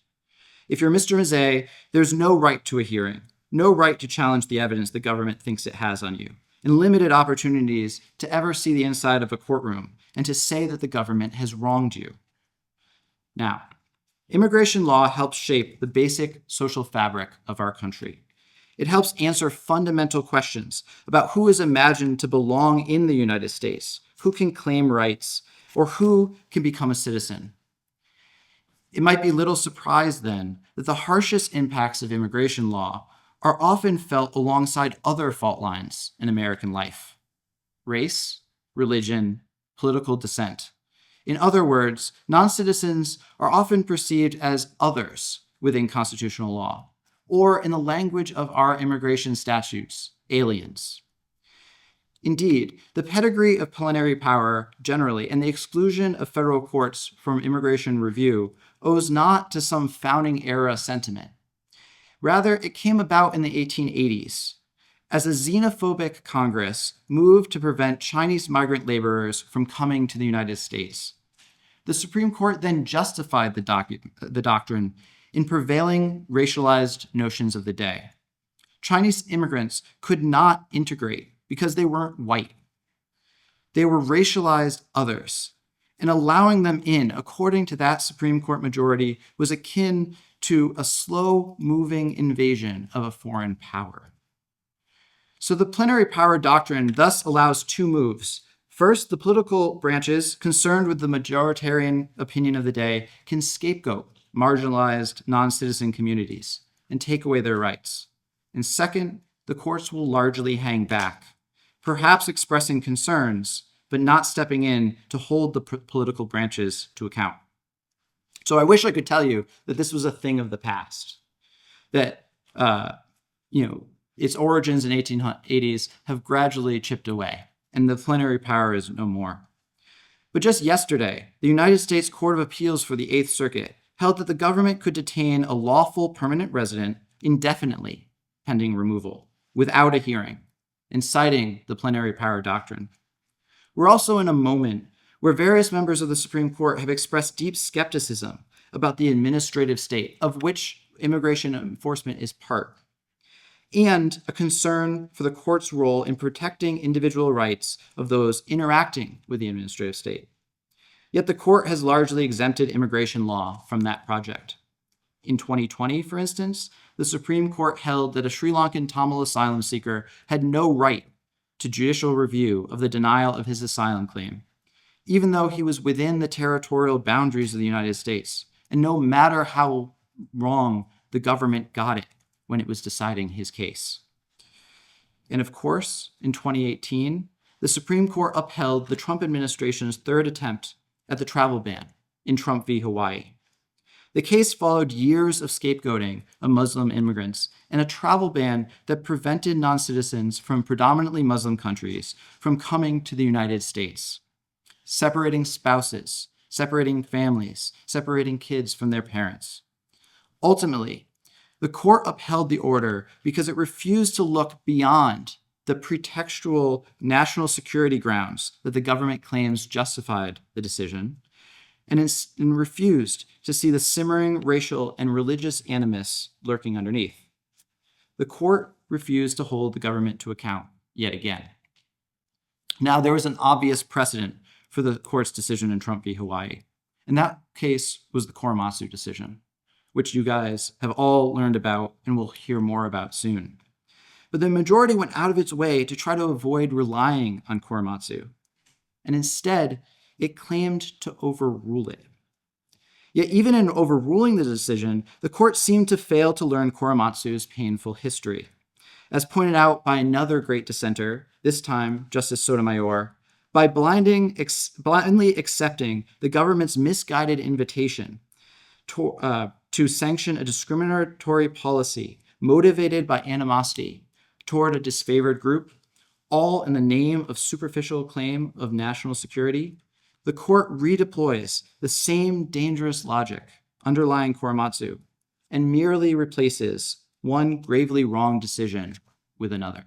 If you're Mr. Mazzei, there's no right to a hearing, no right to challenge the evidence the government thinks it has on you, and limited opportunities to ever see the inside of a courtroom and to say that the government has wronged you. Now, immigration law helps shape the basic social fabric of our country. It helps answer fundamental questions about who is imagined to belong in the United States, who can claim rights, or who can become a citizen. It might be little surprise then that the harshest impacts of immigration law are often felt alongside other fault lines in American life: race, religion, political dissent. In other words, non-citizens are often perceived as others within constitutional law, or in the language of our immigration statutes, aliens. Indeed, the pedigree of plenary power generally and the exclusion of federal courts from immigration review owes not to some founding era sentiment. Rather, it came about in the 1880s as a xenophobic Congress moved to prevent Chinese migrant laborers from coming to the United States. The Supreme Court then justified the doctrine in prevailing racialized notions of the day. Chinese immigrants could not integrate because they weren't white. They were racialized others, and allowing them in, according to that Supreme Court majority, was akin to a slow-moving invasion of a foreign power. So the plenary power doctrine thus allows two moves. First, the political branches concerned with the majoritarian opinion of the day can scapegoat marginalized non-citizen communities and take away their rights. And second, the courts will largely hang back, perhaps expressing concerns, but not stepping in to hold the political branches to account. So I wish I could tell you that this was a thing of the past, that its origins in 1880s have gradually chipped away, and the plenary power is no more. But just yesterday, the United States Court of Appeals for the Eighth Circuit held that the government could detain a lawful permanent resident indefinitely pending removal without a hearing, inciting the plenary power doctrine. We're also in a moment where various members of the Supreme Court have expressed deep skepticism about the administrative state, of which immigration enforcement is part, and a concern for the court's role in protecting individual rights of those interacting with the administrative state. Yet the court has largely exempted immigration law from that project. In 2020, for instance, the Supreme Court held that a Sri Lankan Tamil asylum seeker had no right to judicial review of the denial of his asylum claim, even though he was within the territorial boundaries of the United States, and no matter how wrong the government got it when it was deciding his case. And of course, in 2018, the Supreme Court upheld the Trump administration's third attempt at the travel ban in Trump v. Hawaii. The case followed years of scapegoating of Muslim immigrants and a travel ban that prevented non-citizens from predominantly Muslim countries from coming to the United States, separating spouses, separating families, separating kids from their parents. Ultimately, the court upheld the order because it refused to look beyond the pretextual national security grounds that the government claims justified the decision, and refused to see the simmering racial and religious animus lurking underneath. The court refused to hold the government to account yet again. Now, there was an obvious precedent for the court's decision in Trump v. Hawaii, and that case was the Korematsu decision, which you guys have all learned about and will hear more about soon. But the majority went out of its way to try to avoid relying on Korematsu, and instead, it claimed to overrule it. Yet even in overruling the decision, the court seemed to fail to learn Korematsu's painful history. As pointed out by another great dissenter, this time Justice Sotomayor, by blindly accepting the government's misguided invitation to sanction a discriminatory policy motivated by animosity toward a disfavored group, all in the name of superficial claim of national security, the court redeploys the same dangerous logic underlying Korematsu and merely replaces one gravely wrong decision with another.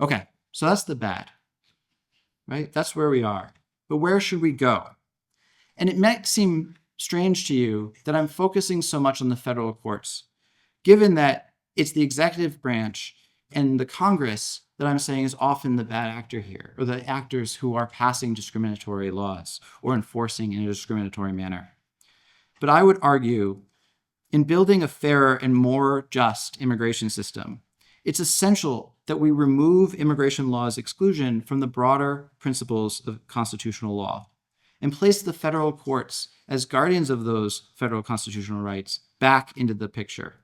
Okay, so that's the bad, right? That's where we are. But where should we go? And it might seem strange to you that I'm focusing so much on the federal courts, given that it's the executive branch and the Congress that I'm saying is often the bad actor here, or the actors who are passing discriminatory laws or enforcing in a discriminatory manner. But I would argue, in building a fairer and more just immigration system, it's essential that we remove immigration law's exclusion from the broader principles of constitutional law and place the federal courts as guardians of those federal constitutional rights back into the picture.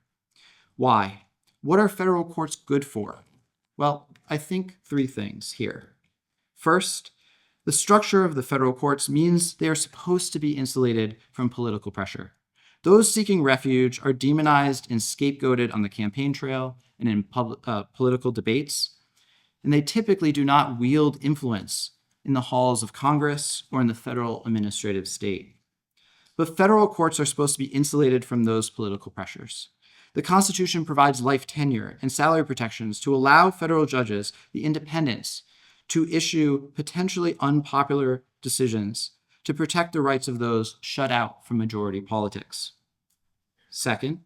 Why? What are federal courts good for? Well, I think three things here. First, the structure of the federal courts means they are supposed to be insulated from political pressure. Those seeking refuge are demonized and scapegoated on the campaign trail and in political debates, and they typically do not wield influence in the halls of Congress or in the federal administrative state. But federal courts are supposed to be insulated from those political pressures. The Constitution provides life tenure and salary protections to allow federal judges the independence to issue potentially unpopular decisions to protect the rights of those shut out from majority politics. Second,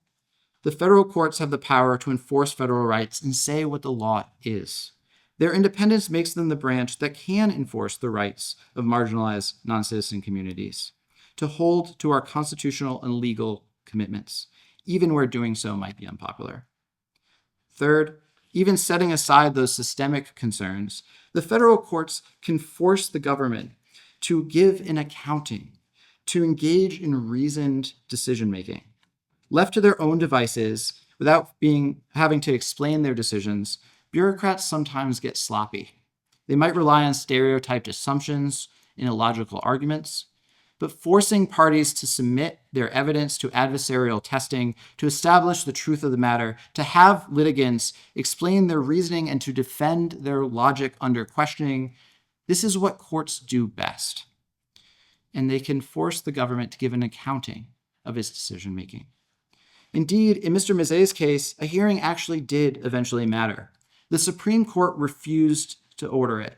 The federal courts have the power to enforce federal rights and say what the law is. Their independence makes them the branch that can enforce the rights of marginalized non-citizen communities, to hold to our constitutional and legal commitments, even where doing so might be unpopular. Third, even setting aside those systemic concerns, the federal courts can force the government to give an accounting, to engage in reasoned decision-making. Left to their own devices, without having to explain their decisions, bureaucrats sometimes get sloppy. They might rely on stereotyped assumptions and illogical arguments, but forcing parties to submit their evidence to adversarial testing, to establish the truth of the matter, to have litigants explain their reasoning and to defend their logic under questioning, this is what courts do best. And they can force the government to give an accounting of its decision-making. Indeed, in Mr. Mizey's case, a hearing actually did eventually matter. The Supreme Court refused to order it,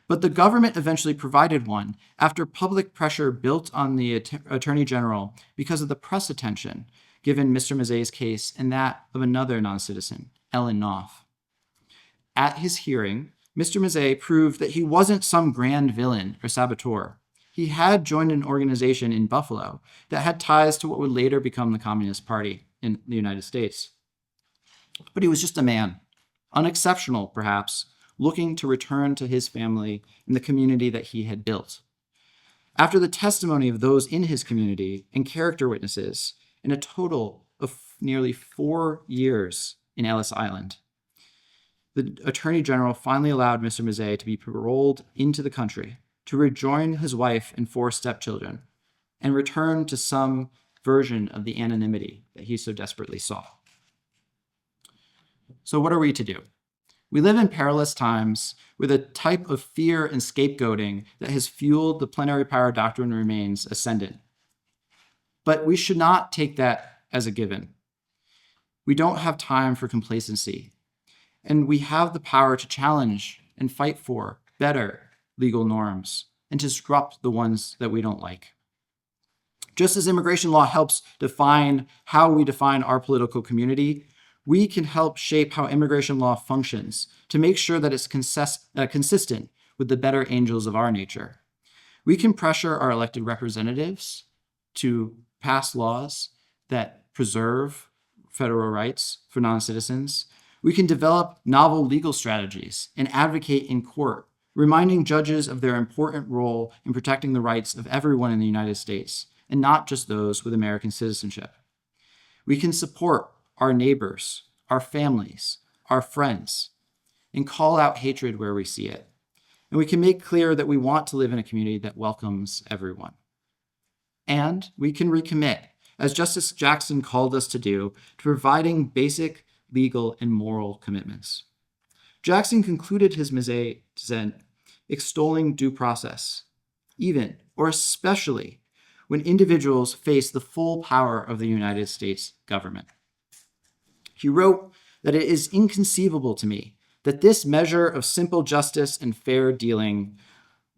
but the government eventually provided one after public pressure built on the Attorney General because of the press attention given Mr. Mizey's case and that of another non-citizen, Ellen Knopf. At his hearing, Mr. Mizey proved that he wasn't some grand villain or saboteur. He had joined an organization in Buffalo that had ties to what would later become the Communist Party in the United States. But he was just a man, unexceptional perhaps, looking to return to his family and the community that he had built. After the testimony of those in his community and character witnesses, in a total of nearly 4 years in Ellis Island, the Attorney General finally allowed Mr. Mizey to be paroled into the country, to rejoin his wife and 4 stepchildren, and return to some version of the anonymity that he so desperately sought. So what are we to do? We live in perilous times where the type of fear and scapegoating that has fueled the plenary power doctrine remains ascendant. But we should not take that as a given. We don't have time for complacency, and we have the power to challenge and fight for better legal norms and to disrupt the ones that we don't like. Just as immigration law helps define how we define our political community, we can help shape how immigration law functions to make sure that it's consistent with the better angels of our nature. We can pressure our elected representatives to pass laws that preserve federal rights for non-citizens. We can develop novel legal strategies and advocate in court, reminding judges of their important role in protecting the rights of everyone in the United States, and not just those with American citizenship. We can support our neighbors, our families, our friends, and call out hatred where we see it. And we can make clear that we want to live in a community that welcomes everyone. And we can recommit, as Justice Jackson called us to do, to providing basic legal and moral commitments. Jackson concluded his Mizey dissent extolling due process, even or especially when individuals face the full power of the United States government. He wrote that it is inconceivable to me that this measure of simple justice and fair dealing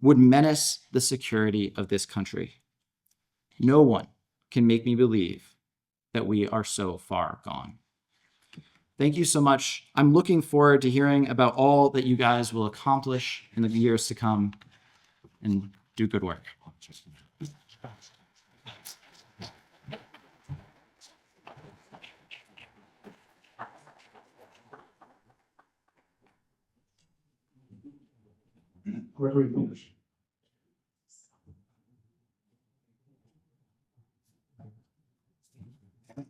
would menace the security of this country. No one can make me believe that we are so far gone. Thank you so much. I'm looking forward to hearing about all that you guys will accomplish in the years to come, and do good work. Gregory Bush.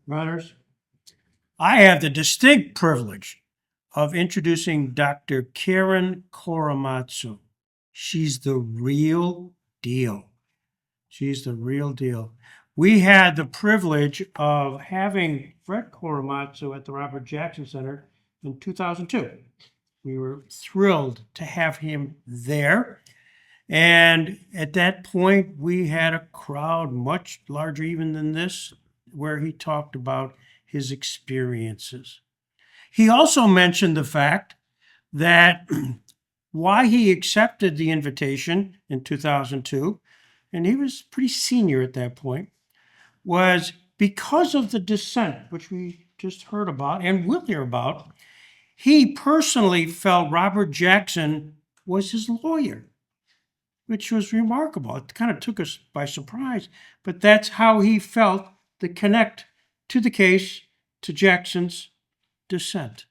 Runners, I have the distinct privilege of introducing Dr. Karen Korematsu. She's the real deal. She's the real deal. We had the privilege of having Fred Korematsu at the Robert Jackson Center in 2002. We were thrilled to have him there. And at that point, we had a crowd much larger even than this, where he talked about his experiences. He also mentioned the fact that why he accepted the invitation in 2002, and he was pretty senior at that point, was because of the dissent, which we just heard about and will hear about, he personally felt Robert Jackson was his lawyer, which was remarkable. It kind of took us by surprise, but that's how he felt the connect to the case, to Jackson's dissent.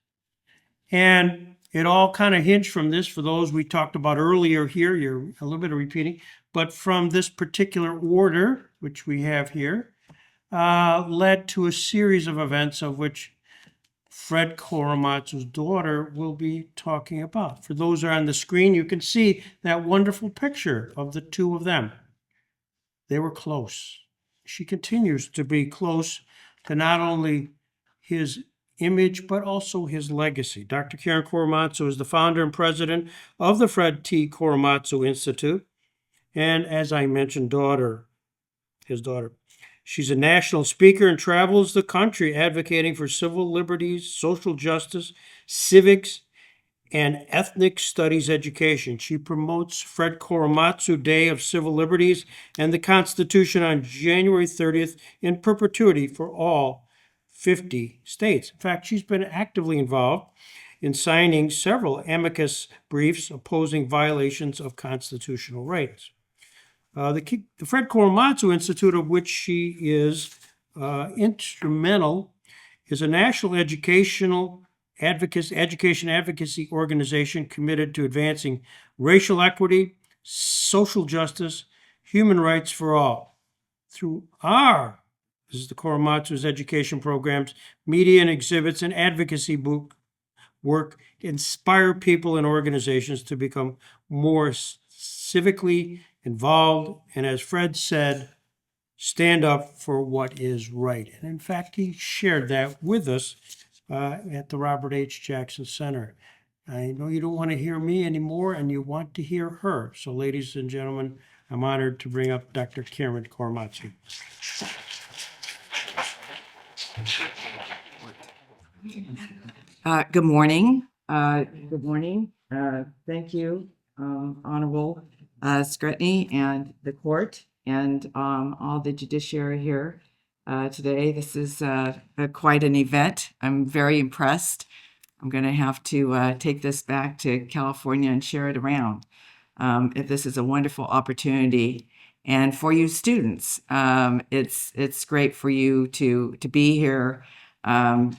And it all kind of hinged from this, for those we talked about earlier here, you're a little bit of repeating, but from this particular order, which we have here, led to a series of events of which Fred Korematsu's daughter will be talking about. For those who are on the screen, you can see that wonderful picture of the two of them. They were close. She continues to be close to not only his image, but also his legacy. Dr. Karen Korematsu is the founder and president of the Fred T. Korematsu Institute, and as I mentioned, his daughter. She's a national speaker and travels the country advocating for civil liberties, social justice, civics, and ethnic studies education. She promotes Fred Korematsu Day of Civil Liberties and the Constitution on January 30th in perpetuity for all 50 states. In fact, she's been actively involved in signing several amicus briefs opposing violations of constitutional rights. The Fred Korematsu Institute, of which she is instrumental, is a national education advocacy organization committed to advancing racial equity, social justice, human rights for all. Through this is the Korematsu's education programs, media and exhibits, and advocacy work inspire people and organizations to become more civically involved, and as Fred said, stand up for what is right. And in fact, he shared that with us at the Robert H. Jackson Center. I know you don't want to hear me anymore, and you want to hear her. So, ladies and gentlemen, I'm honored to bring up Dr. Karen Korematsu. Good morning. Good morning. Thank you, Honorable Scrutiny and the court and all the judiciary here today. This is quite an event. I'm very impressed. I'm going to have to take this back to California and share it around. If this is a wonderful opportunity. And for you students, it's great for you to be here. And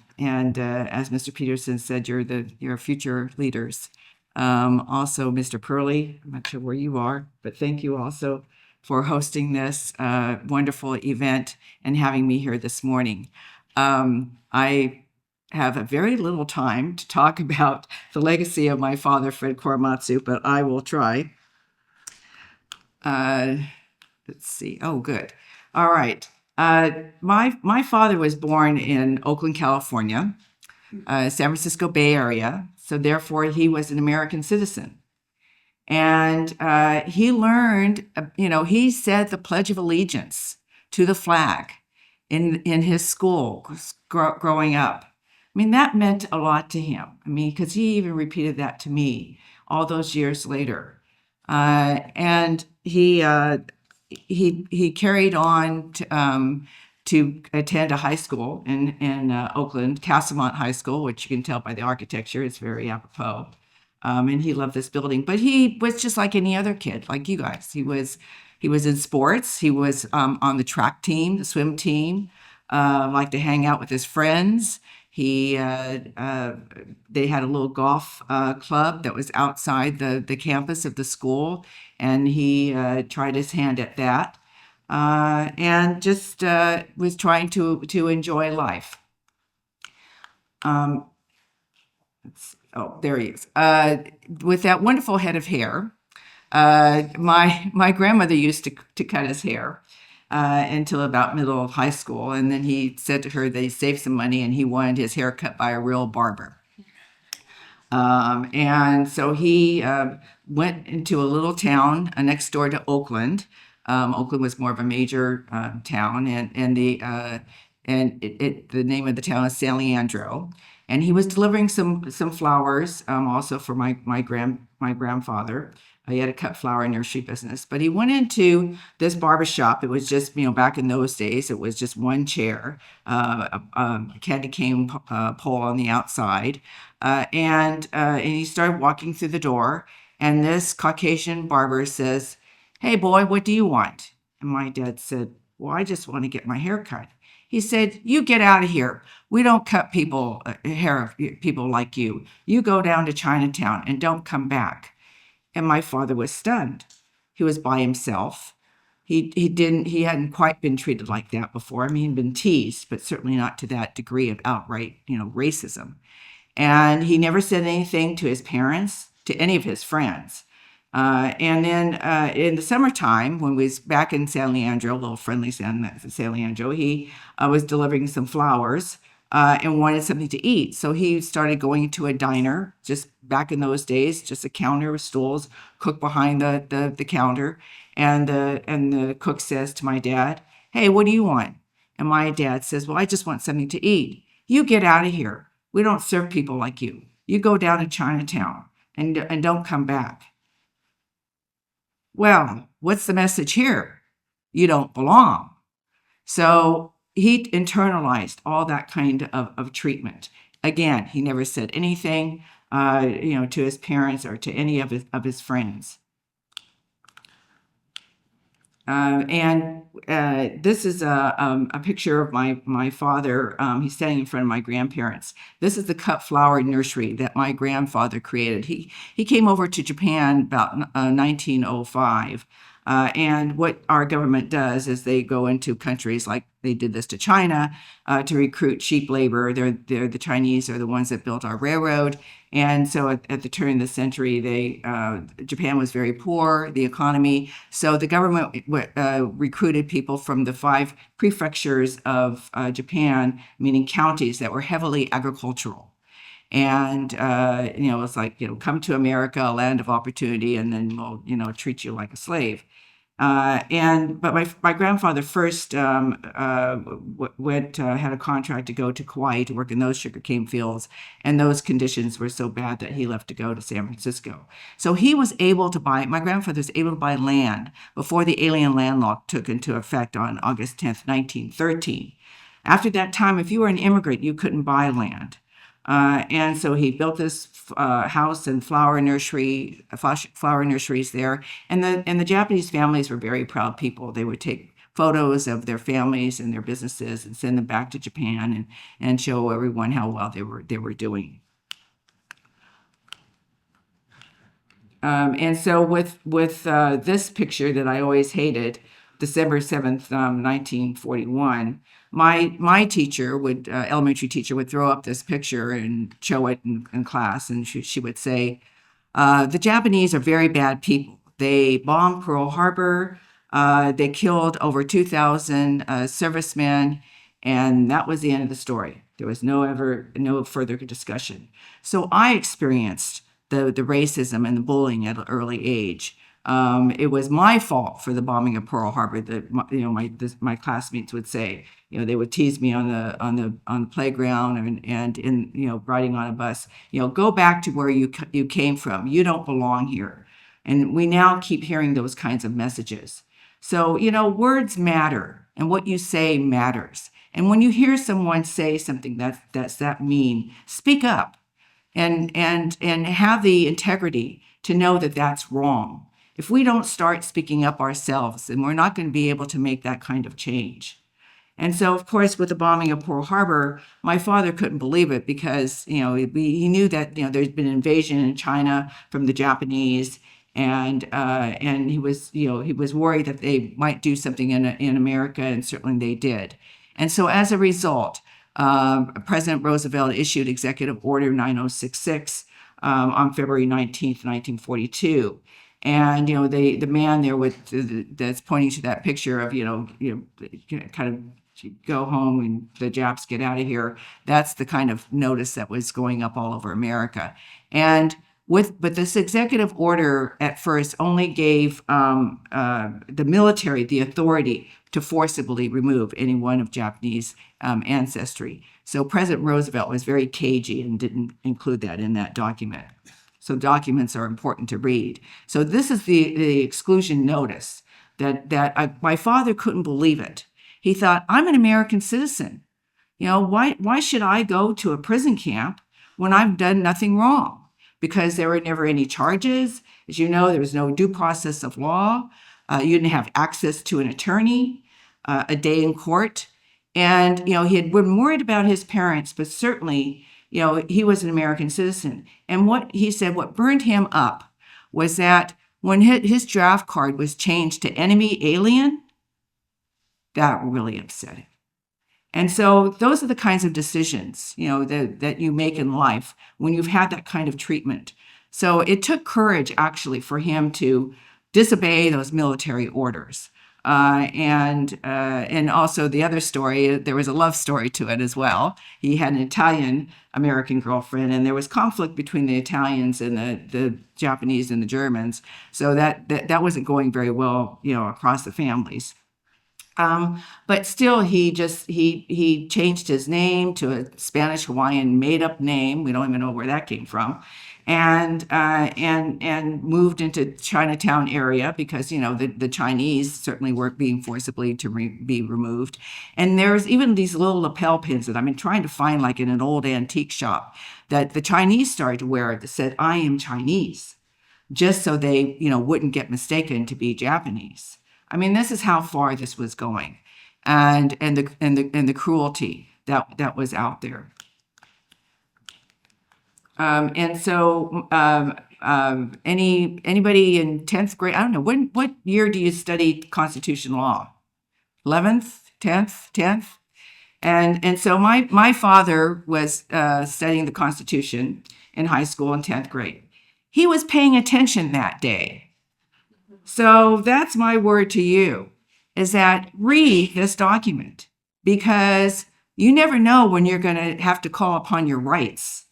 as Mr. Peterson said, you're future leaders. Also, Mr. Purley, I'm not sure where you are, but thank you also for hosting this wonderful event and having me here this morning. I have a very little time to talk about the legacy of my father, Fred Korematsu, but I will try. Let's see. Oh, good. All right. My father was born in Oakland, California, San Francisco Bay Area. So therefore, he was an American citizen. And he learned, he said the Pledge of Allegiance to the flag in his school growing up. I mean, that meant a lot to him. I mean, because he even repeated that to me all those years later. And he carried on to attend a high school in Oakland, Castlemont High School, which you can tell by the architecture is very apropos. And he loved this building, but he was just like any other kid, like you guys. He was in sports. He was on the track team, the swim team. Liked to hang out with his friends. They had a little golf club that was outside the campus of the school, and he tried his hand at that, and just was trying to enjoy life. Oh, there he is. With that wonderful head of hair, my grandmother used to cut his hair until about middle of high school, and then he said to her that he saved some money and he wanted his hair cut by a real barber. And so he went into a little town next door to Oakland. Oakland was more of a major town, and the name of the town is San Leandro. And he was delivering some flowers also for my grandfather He had a cut flower nursery business, but he went into this barbershop. It was just, back in those days, it was just one chair, a candy cane pole on the outside. And he started walking through the door, and this Caucasian barber says, "Hey, boy, what do you want?" And my dad said, "Well, I just want to get my hair cut." He said, "You get out of here. We don't cut hair of people like you. You go down to Chinatown and don't come back." And my father was stunned. He was by himself. He hadn't quite been treated like that before. I mean, he'd been teased, but certainly not to that degree of outright, racism. And he never said anything to his parents, to any of his friends. And then in the summertime, when we was back in San Leandro, a little friendly San Leandro, he was delivering some flowers and wanted something to eat. So he started going to a diner, just back in those days, just a counter with stools, cook behind the counter. And the cook says to my dad, "Hey, what do you want?" And my dad says, "Well, I just want something to eat." "You get out of here. We don't serve people like you. You go down to Chinatown and don't come back." Well, what's the message here? You don't belong. So he internalized all that kind of treatment. Again, he never said anything, to his parents or to any of his friends. And this is a picture of my father. He's standing in front of my grandparents. This is the cut flower nursery that my grandfather created. He came over to Japan about 1905. And what our government does is they go into countries like they did this to China to recruit cheap labor. They're the Chinese are the ones that built our railroad. And so at the turn of the century, Japan was very poor, the economy. So the government recruited people from the 5 prefectures of Japan, meaning counties that were heavily agricultural. And, it's like, come to America, a land of opportunity, and then we'll, treat you like a slave. But my grandfather first had a contract to go to Kauai to work in those sugarcane fields, and those conditions were so bad that he left to go to San Francisco. So my grandfather was able to buy land before the Alien Land Law took into effect on August 10th, 1913. After that time, if you were an immigrant, you couldn't buy land. And so he built this house and flower nurseries there. And the Japanese families were very proud people. They would take photos of their families and their businesses and send them back to Japan and show everyone how well they were doing. And so with this picture that I always hated, December 7th, 1941, my teacher elementary teacher would throw up this picture and show it in class, and she would say, "The Japanese are very bad people. They bombed Pearl Harbor. They killed over 2,000 servicemen, and that was the end of the story. There was no further discussion." So I experienced the racism and the bullying at an early age. It was my fault for the bombing of Pearl Harbor. My classmates would say, they would tease me on the playground and in riding on a bus. Go back to where you came from. You don't belong here. And we now keep hearing those kinds of messages. So words matter, and what you say matters. And when you hear someone say something that's that mean, speak up and have the integrity to know that that's wrong. If we don't start speaking up ourselves, then we're not going to be able to make that kind of change. And so, of course, with the bombing of Pearl Harbor, my father couldn't believe it because, he knew that, there's been an invasion in China from the Japanese, and he was worried that they might do something in America, and certainly they did. And so as a result, President Roosevelt issued Executive Order 9066 on February 19th, 1942. And the man there that's pointing to that picture of kind of go home and the Japs get out of here. That's the kind of notice that was going up all over America. And but this executive order at first only gave the military the authority to forcibly remove anyone of Japanese ancestry. So President Roosevelt was very cagey and didn't include that in that document. So documents are important to read. So this is the exclusion notice my father couldn't believe it. He thought, I'm an American citizen. Why should I go to a prison camp when I've done nothing wrong? Because there were never any charges. As you know, there was no due process of law. You didn't have access to an attorney, a day in court. And, he had been worried about his parents, but certainly, he was an American citizen. And what he said, what burned him up was that when his draft card was changed to enemy alien, that really upset him. And so those are the kinds of decisions, that you make in life when you've had that kind of treatment. So it took courage, actually, for him to disobey those military orders. And also the other story, there was a love story to it as well. He had an Italian-American girlfriend, and there was conflict between the Italians and the Japanese and the Germans. So that wasn't going very well, across the families. But still, he changed his name to a Spanish Hawaiian made up name. We don't even know where that came from, and moved into Chinatown area because the Chinese certainly weren't being forcibly to be removed. And there's even these little lapel pins that I've been trying to find, like in an old antique shop, that the Chinese started to wear that said "I am Chinese," just so they wouldn't get mistaken to be Japanese. I mean, this is how far this was going, and the cruelty that was out there. And so, anybody in 10th grade? I don't know. What year do you study constitutional law? 11th, 10th. And so my father was studying the Constitution in high school in 10th grade. He was paying attention that day. So that's my word to you, is that read this document, because you never know when you're going to have to call upon your rights.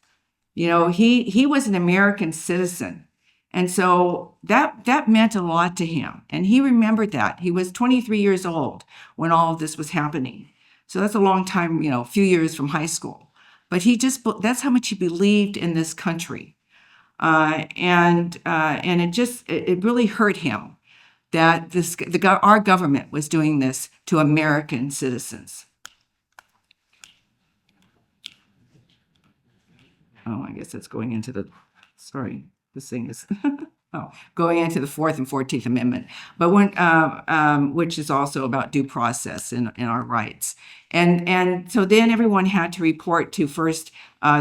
He was an American citizen. And so that meant a lot to him. And he remembered that. He was 23 years old when all of this was happening. So that's a long time, a few years from high school. But that's how much he believed in this country. And it really hurt him that our government was doing this to American citizens. Oh, I guess that's going into this thing is going into the 4th and 14th Amendment, but which is also about due process in our rights. And so then everyone had to report to first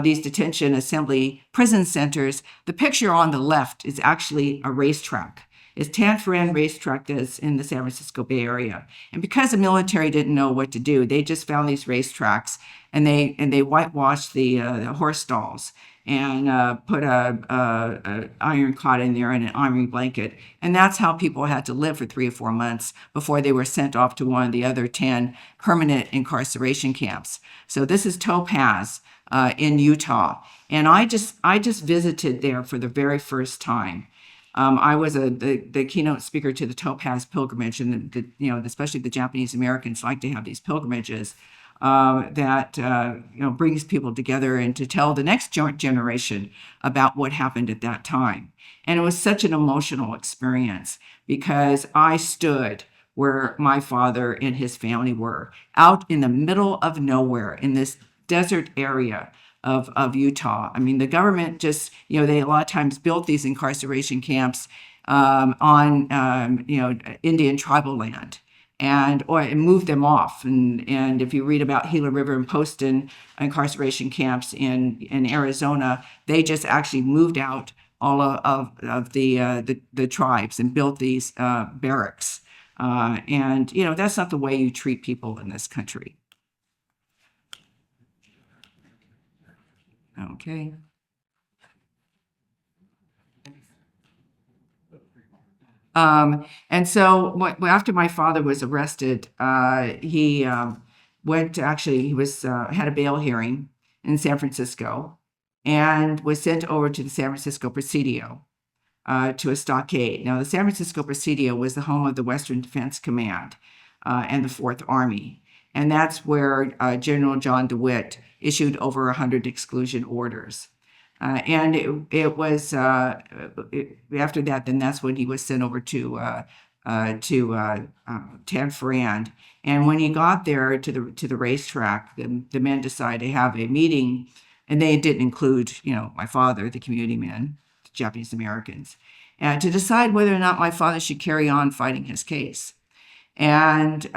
these detention assembly prison centers. The picture on the left is actually a racetrack. It's Tanforan racetrack that's in the San Francisco Bay Area. And because the military didn't know what to do, they just found these racetracks and they whitewashed the horse stalls and put a iron cot in there and an iron blanket. And that's how people had to live for 3 or 4 months before they were sent off to one of the other 10 permanent incarceration camps. So this is Topaz in Utah. And I just visited there for the very first time. I was the keynote speaker to the Topaz pilgrimage, and especially the Japanese Americans like to have these pilgrimages that brings people together and to tell the next generation about what happened at that time. And it was such an emotional experience because I stood where my father and his family were, out in the middle of nowhere in this desert area of Utah. I mean, the government just, they a lot of times built these incarceration camps on Indian tribal land and moved them off. And if you read about Gila River and Poston incarceration camps in Arizona, they just actually moved out all of the tribes and built these barracks. And that's not the way you treat people in this country. Okay. And so after my father was arrested, he had a bail hearing in San Francisco and was sent over to the San Francisco Presidio to a stockade. Now, the San Francisco Presidio was the home of the Western Defense Command and the Fourth Army. And that's where General John DeWitt issued over 100 exclusion orders. It was after that. Then that's when he was sent over to Tanforan. And when he got there to the racetrack, the men decided to have a meeting, and they didn't include, my father, the community men, the Japanese Americans, to decide whether or not my father should carry on fighting his case. And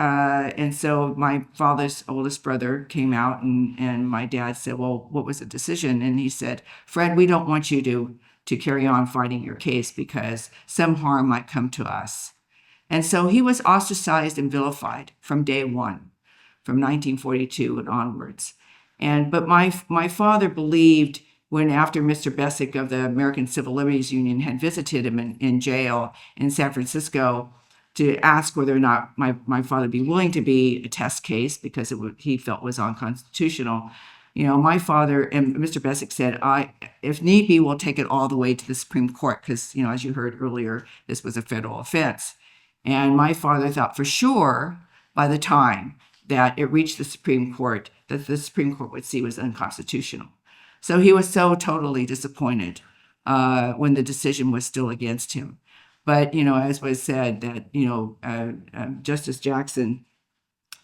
so my father's oldest brother came out, and my dad said, "Well, what was the decision?" And he said, "Fred, we don't want you to carry on fighting your case because some harm might come to us." And so he was ostracized and vilified from day one, from 1942 and onwards. But my father believed, when after Mr. Bessick of the American Civil Liberties Union had visited him in jail in San Francisco, to ask whether or not my father would be willing to be a test case because he felt was unconstitutional. My father and Mr. Bessick said, if need be, we'll take it all the way to the Supreme Court because, as you heard earlier, this was a federal offense. And my father thought for sure by the time that it reached the Supreme Court, that the Supreme Court would see was unconstitutional. So he was so totally disappointed when the decision was still against him. But, as was said, that, Justice Jackson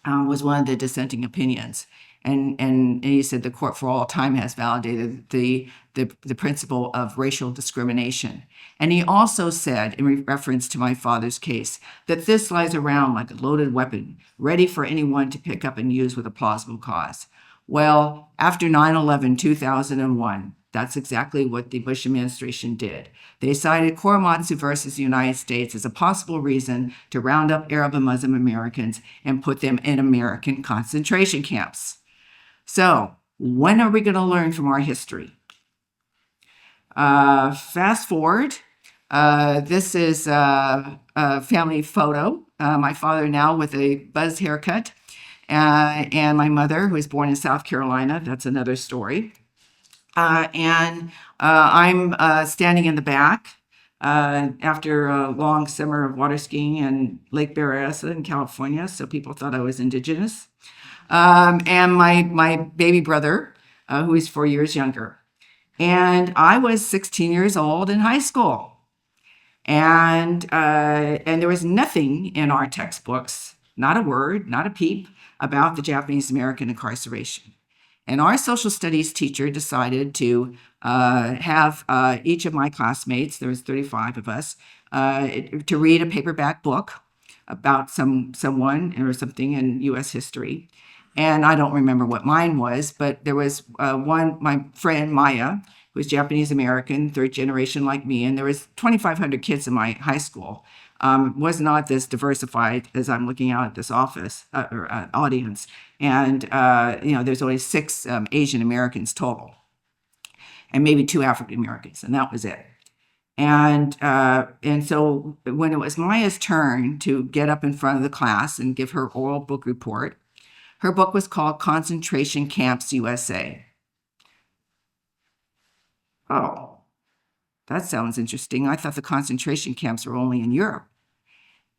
was one of the dissenting opinions. And he said the court for all time has validated the principle of racial discrimination. And he also said, in reference to my father's case, that this lies around like a loaded weapon, ready for anyone to pick up and use with a plausible cause. Well, after 9/11, 2001, that's exactly what the Bush administration did. They cited Korematsu versus the United States as a possible reason to round up Arab and Muslim Americans and put them in American concentration camps. So, when are we going to learn from our history? Fast forward. This is a family photo. My father now with a buzz haircut, and my mother, who was born in South Carolina. That's another story. I'm standing in the back after a long summer of water skiing in Lake Berryessa in California, so people thought I was indigenous. And my baby brother, who is 4 years younger. And I was 16 years old in high school. And there was nothing in our textbooks, not a word, not a peep, about the Japanese American incarceration. And our social studies teacher decided to have each of my classmates, there was 35 of us, to read a paperback book about someone or something in U.S. history. And I don't remember what mine was, but there was my friend Maya, who was Japanese American, third generation like me, and there was 2,500 kids in my high school. Was not this diversified as I'm looking out at this audience. And, there's only 6 Asian Americans total, and maybe 2 African Americans, and that was it. And so when it was Maya's turn to get up in front of the class and give her oral book report, her book was called Concentration Camps USA. Oh, that sounds interesting. I thought the concentration camps were only in Europe.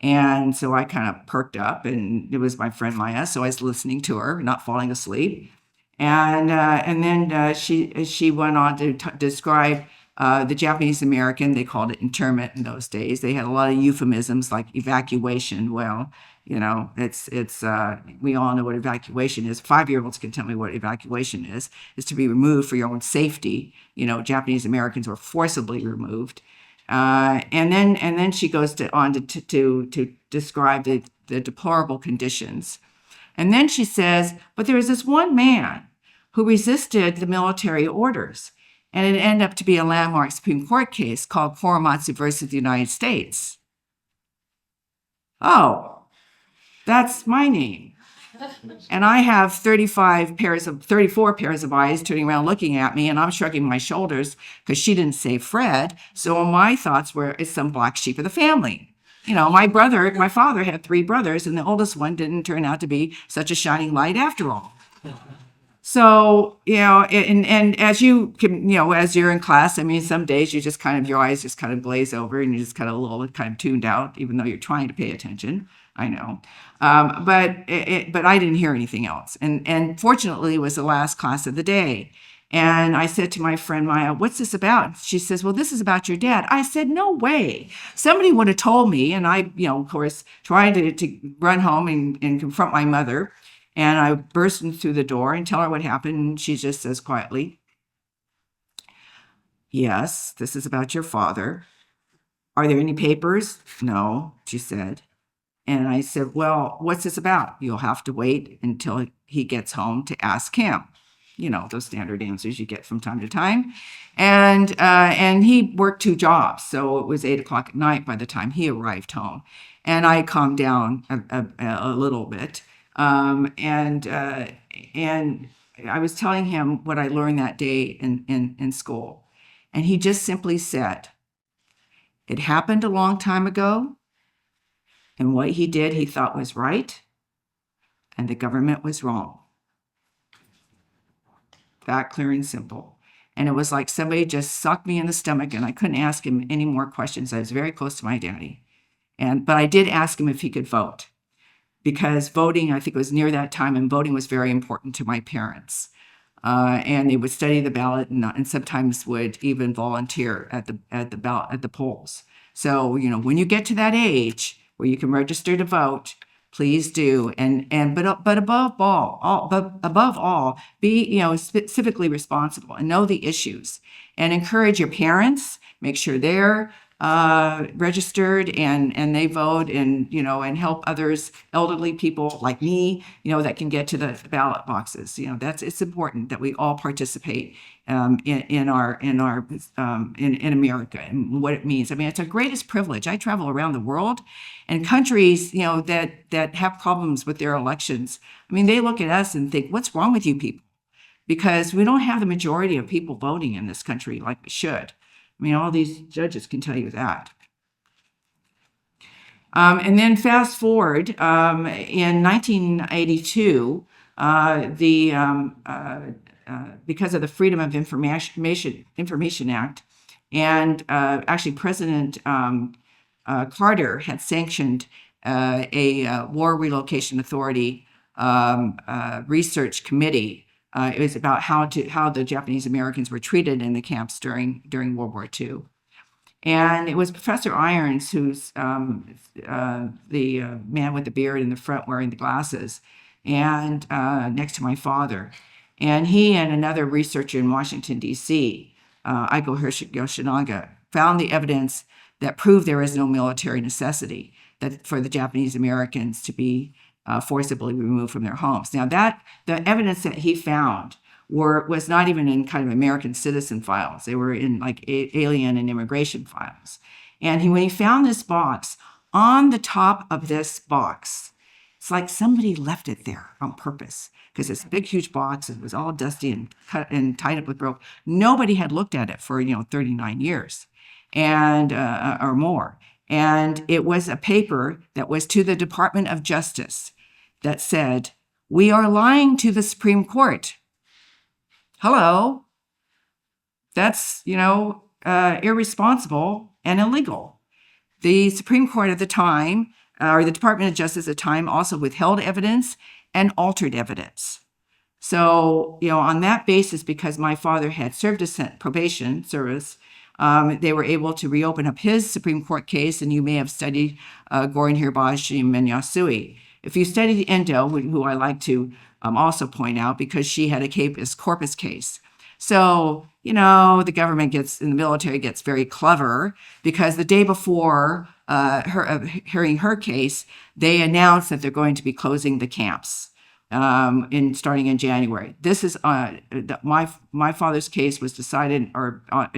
And so I kind of perked up, and it was my friend Maya, so I was listening to her, not falling asleep. And then she went on to describe the Japanese American. They called it internment in those days. They had a lot of euphemisms like evacuation. Well, it's we all know what evacuation is. 5-year-olds can tell me what evacuation is to be removed for your own safety. Japanese Americans were forcibly removed. And then she goes on to describe the deplorable conditions. And then she says, but there was this one man who resisted the military orders, and it ended up to be a landmark Supreme Court case called Korematsu versus the United States. Oh, that's my name. And I have 34 pairs of eyes turning around looking at me, and I'm shrugging my shoulders because she didn't say Fred. So my thoughts were, it's some black sheep of the family. My father had 3 brothers, and the oldest one didn't turn out to be such a shining light after all. So, and as you can, as you're in class, I mean, some days you just your eyes just kind of glaze over and you just kind of a little kind of tuned out, even though you're trying to pay attention. I know. But I didn't hear anything else. And fortunately, it was the last class of the day. And I said to my friend Maya, "What's this about?" She says, "Well, this is about your dad." I said, "No way. Somebody would have told me." And I, of course, tried to run home and confront my mother. And I burst in through the door and tell her what happened. And she just says quietly, "Yes, this is about your father. Are there any papers?" "No," she said. And I said, "Well, what's this about?" "You'll have to wait until he gets home to ask him." Those standard answers you get from time to time. And he worked 2 jobs, so it was 8 o'clock at night by the time he arrived home. And I calmed down a little bit. And I was telling him what I learned that day in school. And he just simply said, "It happened a long time ago. And what he did, he thought was right, and the government was wrong." That clear and simple. And it was like somebody just sucked me in the stomach, and I couldn't ask him any more questions. I was very close to my daddy. But I did ask him if he could vote, because voting, I think it was near that time, and voting was very important to my parents. And they would study the ballot and sometimes would even volunteer at the polls. So, when you get to that age where you can register to vote, please do. But above all, be civically responsible and know the issues, and encourage your parents. Make sure they're registered and they vote, and help others, elderly people like me, that can get to the ballot boxes. It's important that we all participate in America and what it means. I mean, it's our greatest privilege. I travel around the world, and countries, that have problems with their elections. I mean, they look at us and think, "What's wrong with you people?" Because we don't have the majority of people voting in this country like we should. I mean, all these judges can tell you that. And then fast forward, in 1982, because of the Freedom of Information Act, and actually President Carter had sanctioned a War Relocation Authority research committee. It was about how the Japanese Americans were treated in the camps during World War II. And it was Professor Irons, who's the man with the beard in the front wearing the glasses, and next to my father. And he and another researcher in Washington, D.C., Aiko Yoshinaga, found the evidence that proved there is no military necessity for the Japanese Americans to be forcibly removed from their homes. Now, the evidence that he found was not even in kind of American citizen files. They were in like alien and immigration files. And when he found this box, on the top of this box, it's like somebody left it there on purpose, because it's a big, huge box. It was all dusty and cut and tied up with rope. Nobody had looked at it for 39 years and or more. And it was a paper that was to the Department of Justice that said, "We are lying to the Supreme Court." Hello. That's, irresponsible and illegal. The Supreme Court at the time, or the Department of Justice at the time, also withheld evidence and altered evidence. So, on that basis, because my father had served a probation service, they were able to reopen up his Supreme Court case, and you may have studied Gorin Hirabayashi and Yasui. If you study Endo, who I like to also point out, because she had a habeas corpus case. So, the government in the military gets very clever, because the day before hearing her case, they announced that they're going to be closing the camps starting in January. This is my father's case was decided on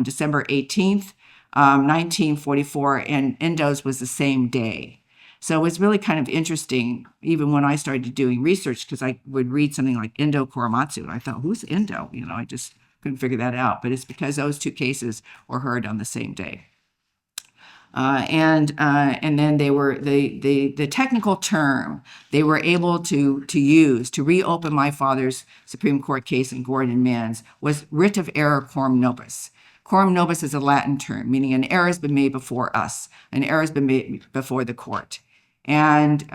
December 18th, 1944, and Endo's was the same day. So it was really kind of interesting, even when I started doing research, because I would read something like Endo Korematsu, and I thought, who's Endo? I just couldn't figure that out. But it's because those two cases were heard on the same day. And then they were the technical term they were able to use to reopen my father's Supreme Court case in Gordon Mans was writ of error quorum nobis. Quorum nobis is a Latin term meaning an error has been made before us, an error has been made before the court, and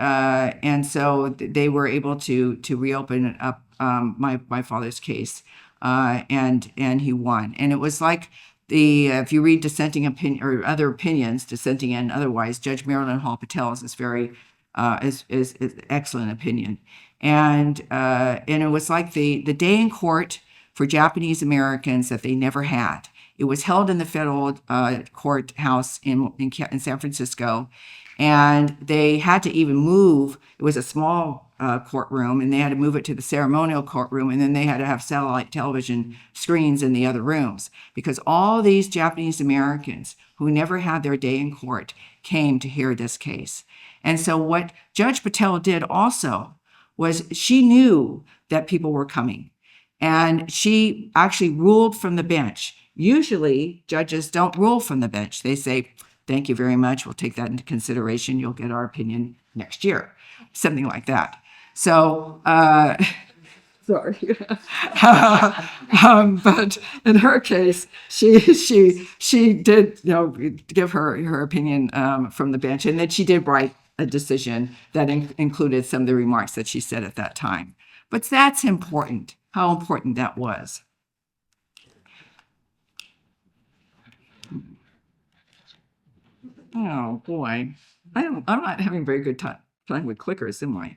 so they were able to reopen up my father's case, and he won. And it was like if you read dissenting opinion or other opinions, dissenting and otherwise, Judge Marilyn Hall Patel's is very is excellent opinion. And it was like the day in court for Japanese Americans that they never had. It was held in the federal courthouse in San Francisco, and they had to even move. It was a small courtroom, and they had to move it to the ceremonial courtroom, and then they had to have satellite television screens in the other rooms because all these Japanese Americans who never had their day in court came to hear this case. And so what Judge Patel did also was she knew that people were coming, and she actually ruled from the bench. Usually, judges don't rule from the bench. They say, thank you very much. We'll take that into consideration. You'll get our opinion next year, something like that. So, sorry. But in her case, she did, give her opinion from the bench, and then she did write a decision that included some of the remarks that she said at that time. But that's important, how important that was. Oh boy, I'm not having very good time with clickers, am I?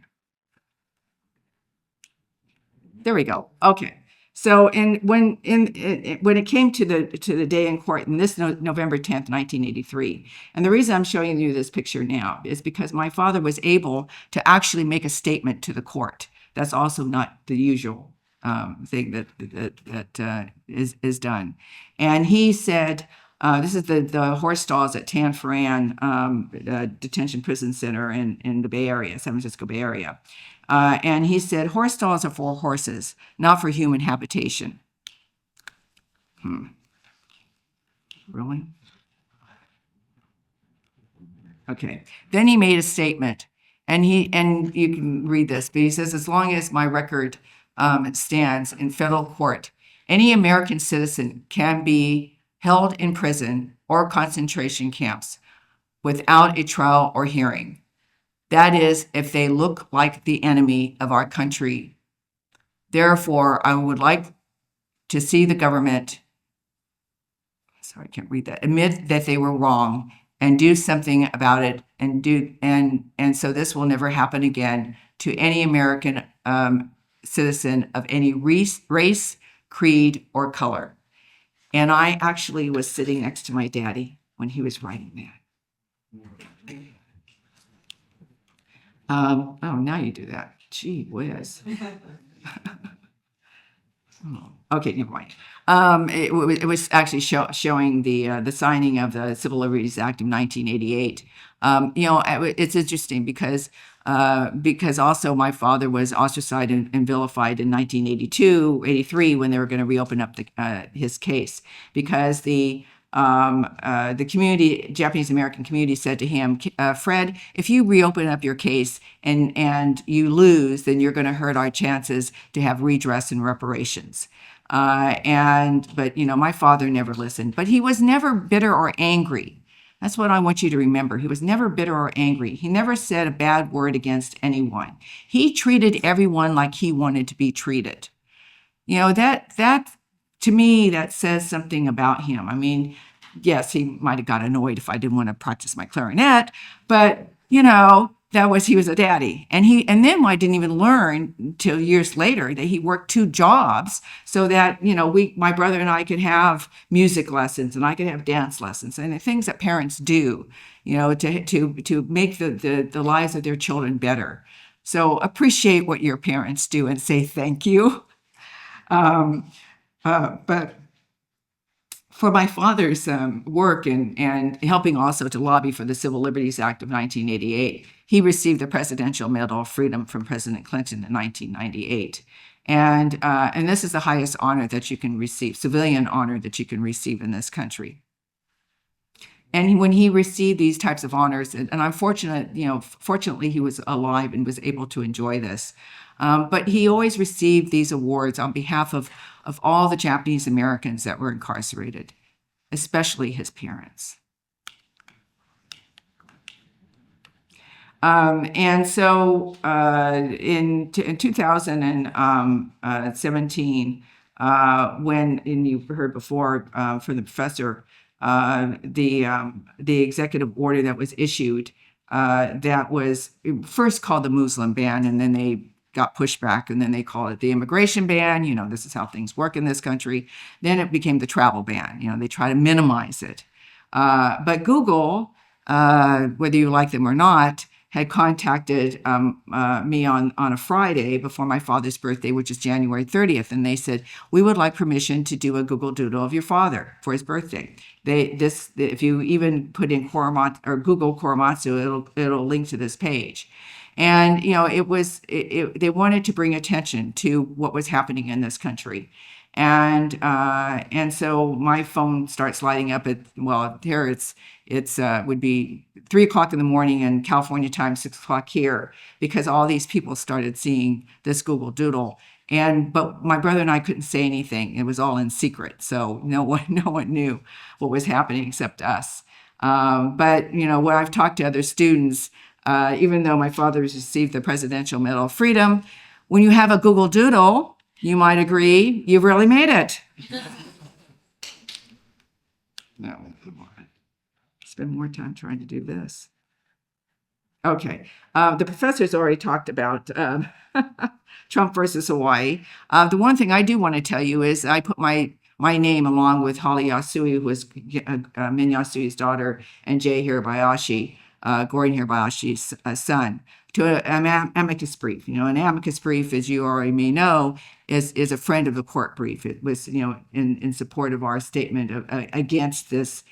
There we go. Okay. So when it came to the day in court, and this November 10th, 1983, and the reason I'm showing you this picture now is because my father was able to actually make a statement to the court. That's also not the usual thing that is done. And he said, this is the horse stalls at Tan Foran Detention Prison Center in the Bay Area, San Francisco Bay Area. And he said, horse stalls are for horses, not for human habitation. Really? Okay. Then he made a statement, and you can read this, but he says, as long as my record stands in federal court, any American citizen can be held in prison or concentration camps without a trial or hearing. That is, if they look like the enemy of our country. Therefore, I would like to see the government, sorry, I can't read that, admit that they were wrong and do something about it, and so this will never happen again to any American citizen of any race, creed, or color. And I actually was sitting next to my daddy when he was writing that. Oh, now you do that. Gee whiz. Okay, never mind. It was actually showing the signing of the Civil Liberties Act of 1988. It's interesting because also my father was ostracized and vilified in 1982, 83 when they were going to reopen up his case because the community, Japanese American community, said to him, Fred, if you reopen up your case and you lose, then you're going to hurt our chances to have redress and reparations. But my father never listened, but he was never bitter or angry. That's what I want you to remember. He was never bitter or angry. He never said a bad word against anyone. He treated everyone like he wanted to be treated. That to me, that says something about him. I mean, yes, he might have got annoyed if I didn't want to practice my clarinet, but he was a daddy. And then I didn't even learn until years later that he worked 2 jobs so that, my brother and I could have music lessons and I could have dance lessons and the things that parents do, to make the lives of their children better. So appreciate what your parents do and say thank you. But for my father's work and helping also to lobby for the Civil Liberties Act of 1988, he received the Presidential Medal of Freedom from President Clinton in 1998. And this is the highest honor that you can receive, civilian honor that you can receive in this country. And when he received these types of honors, and I'm fortunate, fortunately he was alive and was able to enjoy this. But he always received these awards on behalf of all the Japanese Americans that were incarcerated, especially his parents. And so in 2017, and you heard before from the professor, the executive order that was issued that was first called the Muslim ban, and then they got pushback, and then they called it the immigration ban. You know, this is how things work in this country. Then it became the travel ban. You know, they try to minimize it. But Google, whether you like them or not, had contacted me on a Friday before my father's birthday, which is January 30th, and they said, we would like permission to do a Google Doodle of your father for his birthday. If you even put in Korematsu or Google Korematsu, it'll link to this page. And you know, they wanted to bring attention to what was happening in this country. And so my phone starts lighting up here it's would be 3 o'clock in the morning in California time, 6 o'clock here, because all these people started seeing this Google Doodle. But my brother and I couldn't say anything. It was all in secret. So no one knew what was happening except us. But you know, when I've talked to other students, even though my father has received the Presidential Medal of Freedom, when you have a Google Doodle, you might agree, you've really made it. No, spend more time trying to do this. Okay, the professor's already talked about Trump versus Hawaii. The one thing I do want to tell you is I put my name along with Holly Yasui, who was Min Yasui's daughter, and Jay Hirabayashi, Gordon Hirabayashi's son, to an amicus brief. You know, an amicus brief, as you already may know, is a friend of the court brief. It was, you know, in support of our statement against this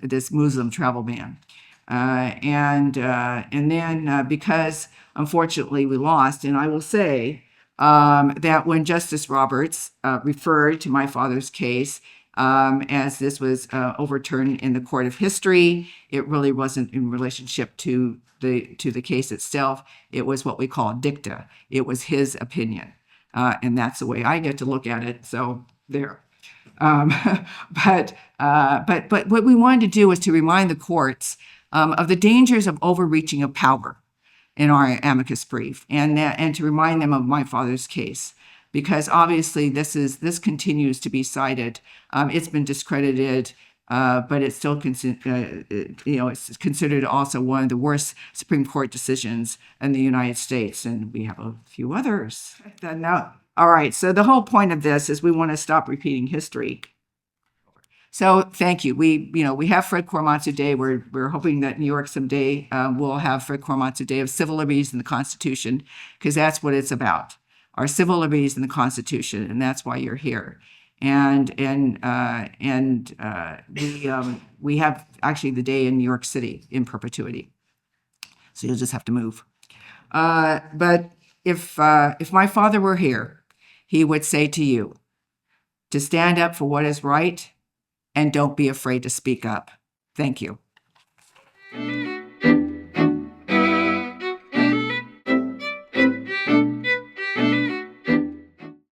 this Muslim travel ban. And then because unfortunately we lost, and I will say that when Justice Roberts referred to my father's case, as this was overturned in the court of history, it really wasn't in relationship to the case itself. It was what we call dicta. It was his opinion, and that's the way I get to look at it. So there. But what we wanted to do was to remind the courts of the dangers of overreaching of power in our amicus brief, and to remind them of my father's case, because obviously this continues to be cited. It's been discredited, but it's still it's considered also one of the worst Supreme Court decisions in the United States, and we have a few others. Now, all right. So the whole point of this is we want to stop repeating history. So thank you. We have Fred Korematsu Day. We're hoping that New York someday will have Fred Korematsu Day of civil liberties in the Constitution, because that's what it's about, our civil liberties in the Constitution, and that's why you're here. And we have actually the day in New York City in perpetuity. So you'll just have to move. But if my father were here, he would say to you to stand up for what is right and don't be afraid to speak up. Thank you.